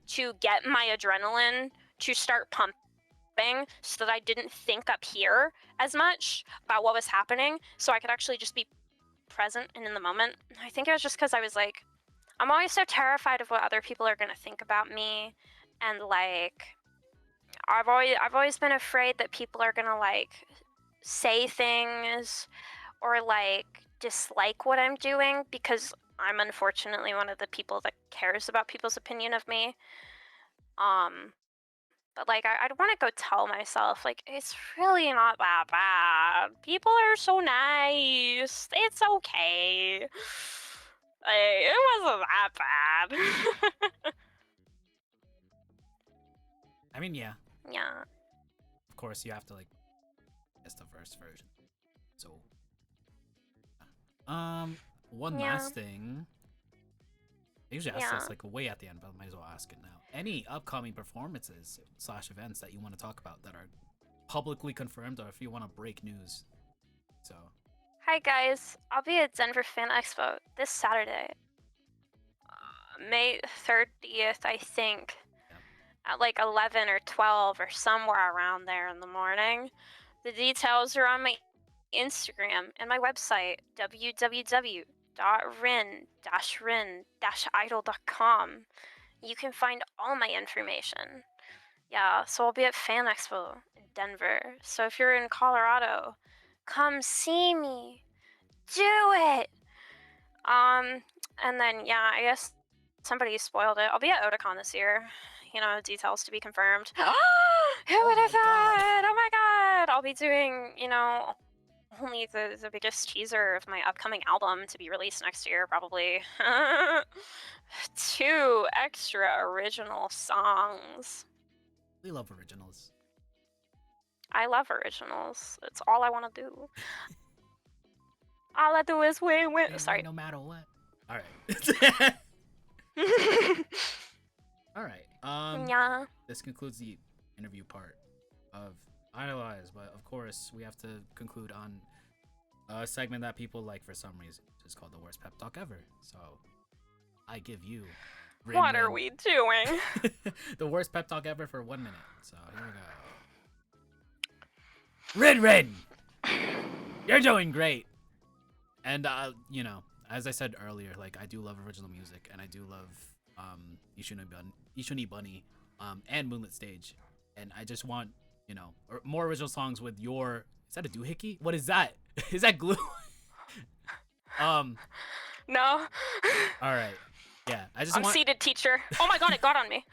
to get my adrenaline to start pumping so that I didn't think up here as much about what was happening, so I could actually just be present and in the moment. I think it was just because I was like, I'm always so terrified of what other people are gonna think about me, and like, I've always been afraid that people are gonna like say things or like dislike what I'm doing because I'm unfortunately one of the people that cares about people's opinion of me. But like, I'd want to go tell myself, like, it's really not that bad. People are so nice. It's okay. Like, it wasn't that bad. I mean, yeah. Yeah. Of course, you have to like guess the first version. So, one last thing. I usually ask this like way at the end, but I might as well ask it now. Any upcoming performances / events that you want to talk about that are publicly confirmed, or if you want to break news? So. Hi guys, I'll be at Denver Fan Expo this Saturday, May 30th, I think, at like 11 or 12 or somewhere around there in the morning. The details are on my Instagram and my website, www.rin-idol.com. You can find all my information. Yeah, so I'll be at Fan Expo in Denver. So if you're in Colorado, come see me. Do it! And then, yeah, I guess somebody spoiled it. I'll be at Otakon this year. You know, details to be confirmed. Who would have thought? Oh my god! I'll be doing, you know, only the biggest teaser of my upcoming album to be released next year, probably. 2 extra original songs. We love originals. I love originals. It's all I want to do. All I do is win. Sorry. No matter what. All right. All right. Yeah. This concludes the interview part of Idolize, but of course we have to conclude on a segment that people like for some reason, which is called the worst pep talk ever. So I give you. Rin What Rin. are we doing? The worst pep talk ever for 1 minute. So here we go. Rin Rin, you're doing great. And you know, as I said earlier, like I do love original music, and I do love Ishuni Bunny, and Moonlit Stage, and I just want, you know, more original songs with your. Is that a doohickey? What is that? Is that glue? No. All right. Yeah, I'm seated, teacher. Oh my god, it got on me.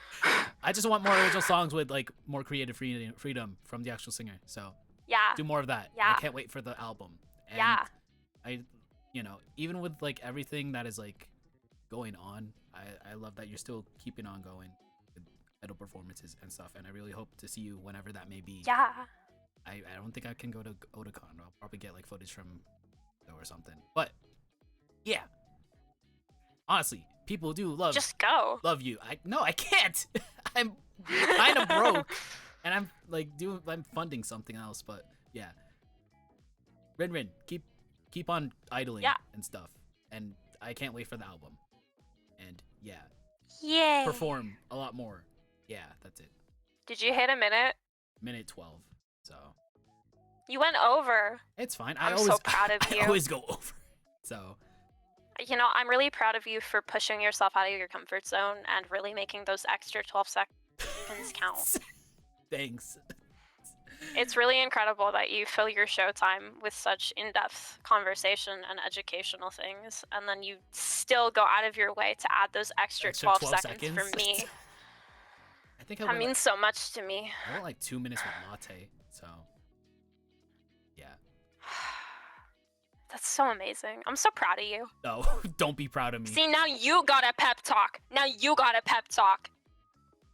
I just want more original songs with like more creative freedom from the actual singer. So Yeah. do more of that. Yeah. I can't wait for the album. And Yeah. I, you know, even with like everything that is like going on, I love that you're still keeping on going with idol performances and stuff. And I really hope to see you whenever that may be. Yeah. I don't think I can go to Otakon. I'll probably get like footage from or something. But yeah, honestly, people do love Just go. love you. I can't. I'm kind of broke, and I'm like I'm funding something else. But yeah, Rin Rin, keep on idling and stuff, and I can't wait for the album. And yeah, Yay. perform a lot more. Yeah, that's it. Did you hit a minute? Minute 12. So You went over. it's fine. I'm so proud of you. I always go over. So You know, I'm really proud of you for pushing yourself out of your comfort zone and really making those extra 12 seconds count. thanks. It's really incredible that you fill your showtime with such in-depth conversation and educational things, and then you still go out of your way to add those extra 12 seconds for me. I think that means so much to me. I went like 2 minutes with latte, so yeah. That's so amazing. I'm so proud of you. No, don't be proud of me. See, now you got a pep talk. Now you got a pep talk.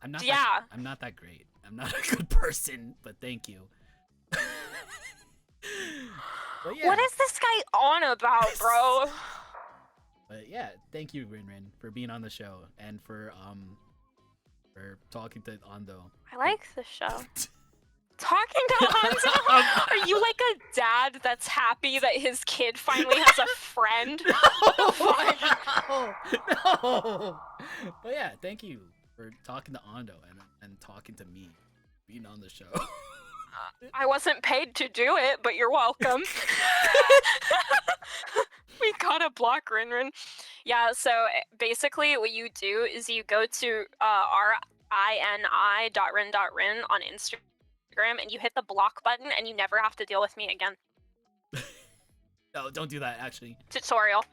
I'm not. Yeah. I'm not that great. I'm not a good person, but thank you. But yeah. What is this guy on about, bro? But yeah, thank you, Rin Rin, for being on the show and for talking to Ando. I like the show. Talking to Hanzo? Are you like a dad that's happy that his kid finally has a friend? No. But yeah, thank you for talking to Ando and talking to me, being on the show. I wasn't paid to do it, but you're welcome. We gotta block Rin Rin. Yeah, so basically what you do is you go to rini.rin.rin on Instagram and you hit the block button and you never have to deal with me again. No, don't do that, actually. Tutorial.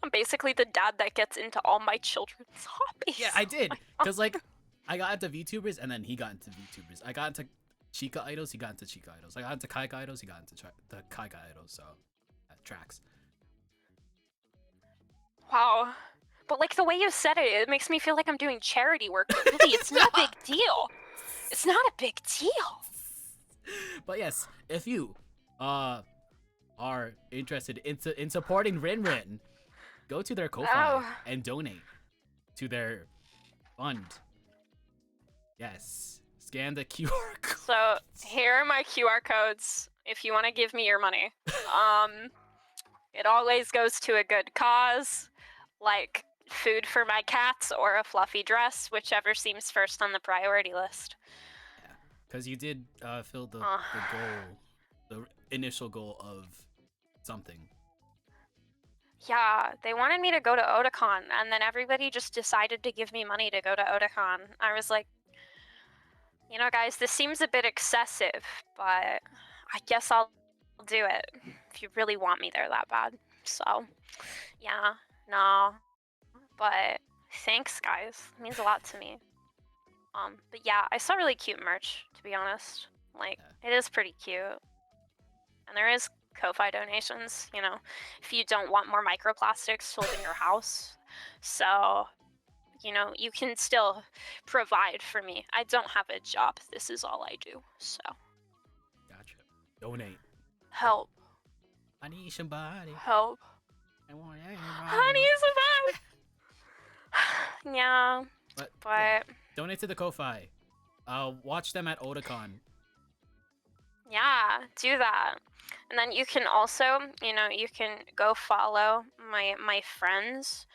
I'm basically the dad that gets into all my children's hobbies. Yeah, I did. Because, like, I got into VTubers and then he got into VTubers. I got into Chica Idols, he got into Chica Idols. I got into Kaika Idols, he got into the Kaika Idols, so that tracks. Wow. But, like, the way you said it, it makes me feel like I'm doing charity work. But really, it's not a big deal. It's not a big deal. But yes, if you are interested in supporting Rin Rin, go to their Ko-Fi and donate to their fund. Yes, scan the QR code. So here are my QR codes if you want to give me your money. It always goes to a good cause, like food for my cats or a fluffy dress, whichever seems first on the priority list. Yeah, because you did fill the initial goal of something. Yeah, they wanted me to go to Otakon, and then everybody just decided to give me money to go to Otakon. I was like, you know, guys, this seems a bit excessive, but I guess I'll do it if you really want me there that bad. So, yeah, no, but thanks, guys. It means a lot to me. But yeah, I saw really cute merch, to be honest. Like, it is pretty cute. And there is Ko-Fi donations, you know, if you don't want more microplastics sold in your house. So, you know, you can still provide for me. I don't have a job. This is all I do. So. Gotcha. Donate. Help. I need somebody. Help. I want anybody. I need somebody. Yeah. But yeah. Donate to the Ko-Fi. Watch them at Otakon. Yeah, do that. And then you can also, you know, you can go follow my friends.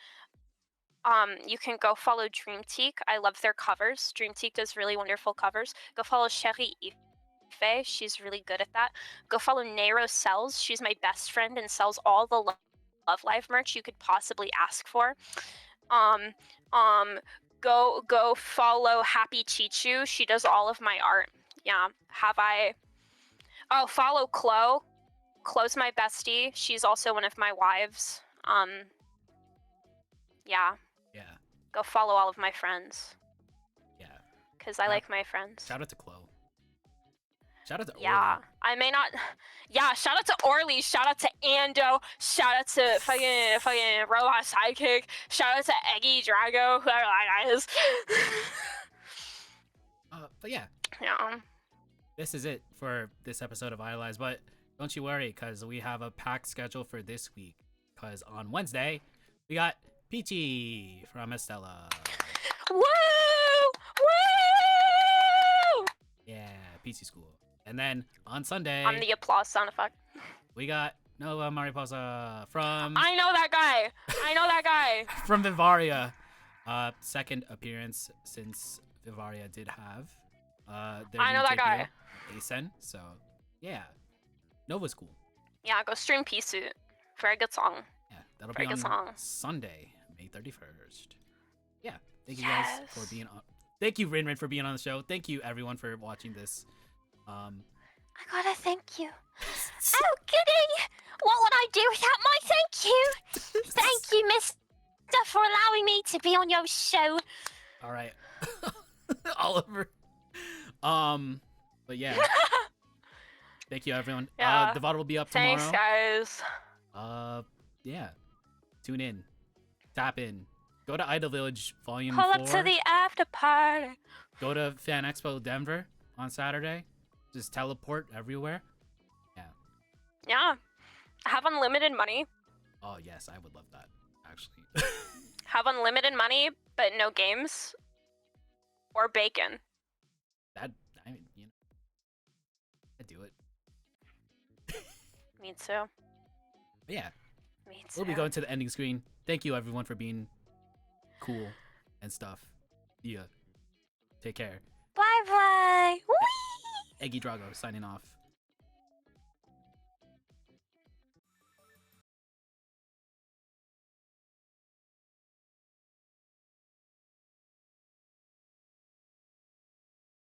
You can go follow Dreamteak. I love their covers. Dreamteak does really wonderful covers. Go follow Sherry Ife. She's really good at that. Go follow Nero Sells. She's my best friend and sells all the Love Live merch you could possibly ask for. Go follow Happy Chichu. She does all of my art. Yeah. Follow Chloe. Chloe's my bestie. She's also one of my wives. Yeah. Yeah. Go follow all of my friends. Yeah. Because I like my friends. Shout out to Chloe. Shout out to Orly. Yeah. I may not. Yeah. Shout out to Orly. Shout out to Ando. Shout out to fucking Robot Sidekick. Shout out to Eggy Drago. Whoever that guy is. But yeah. Yeah. This is it for this episode of IDOLEYEZ, but don't you worry, because we have a packed schedule for this week. Because on Wednesday, we got Peachy from Estella. Woo! PC school. And then on Sunday, I'm the applause sound effect. we got Nova Mariposa from I know that guy. I know that guy. from Vivaria. Second appearance since Vivaria did have their I know new that guy. JPO, Asen. So yeah, Nova's cool. Yeah, go stream Pea Suit. Very good song. Yeah, that'll Very be good on song. Sunday, May 31st. Yeah, thank you guys for being on. Thank you, Rin Rin, for being on the show. Thank you, everyone, for watching this. I gotta thank you. Oh, goody! What would I do without my thank you? Thank you, mister, for allowing me to be on your show. All right, Oliver. But yeah, thank you, everyone. Yeah. The VOD will be up tomorrow. Thanks, guys. Yeah, tune in, tap in, go to Idol Village Volume Pull 4. up to the after party. Go to Fan Expo Denver on Saturday. Just teleport everywhere. Yeah. Have unlimited money. Oh yes, I would love that. Actually, Have unlimited money, but no games. Or bacon. I mean, I'd do it. Me too. But yeah, Me too. we'll be going to the ending screen. Thank you, everyone, for being cool and stuff. Yeah. Take care. Bye bye. Eggy Drago signing off.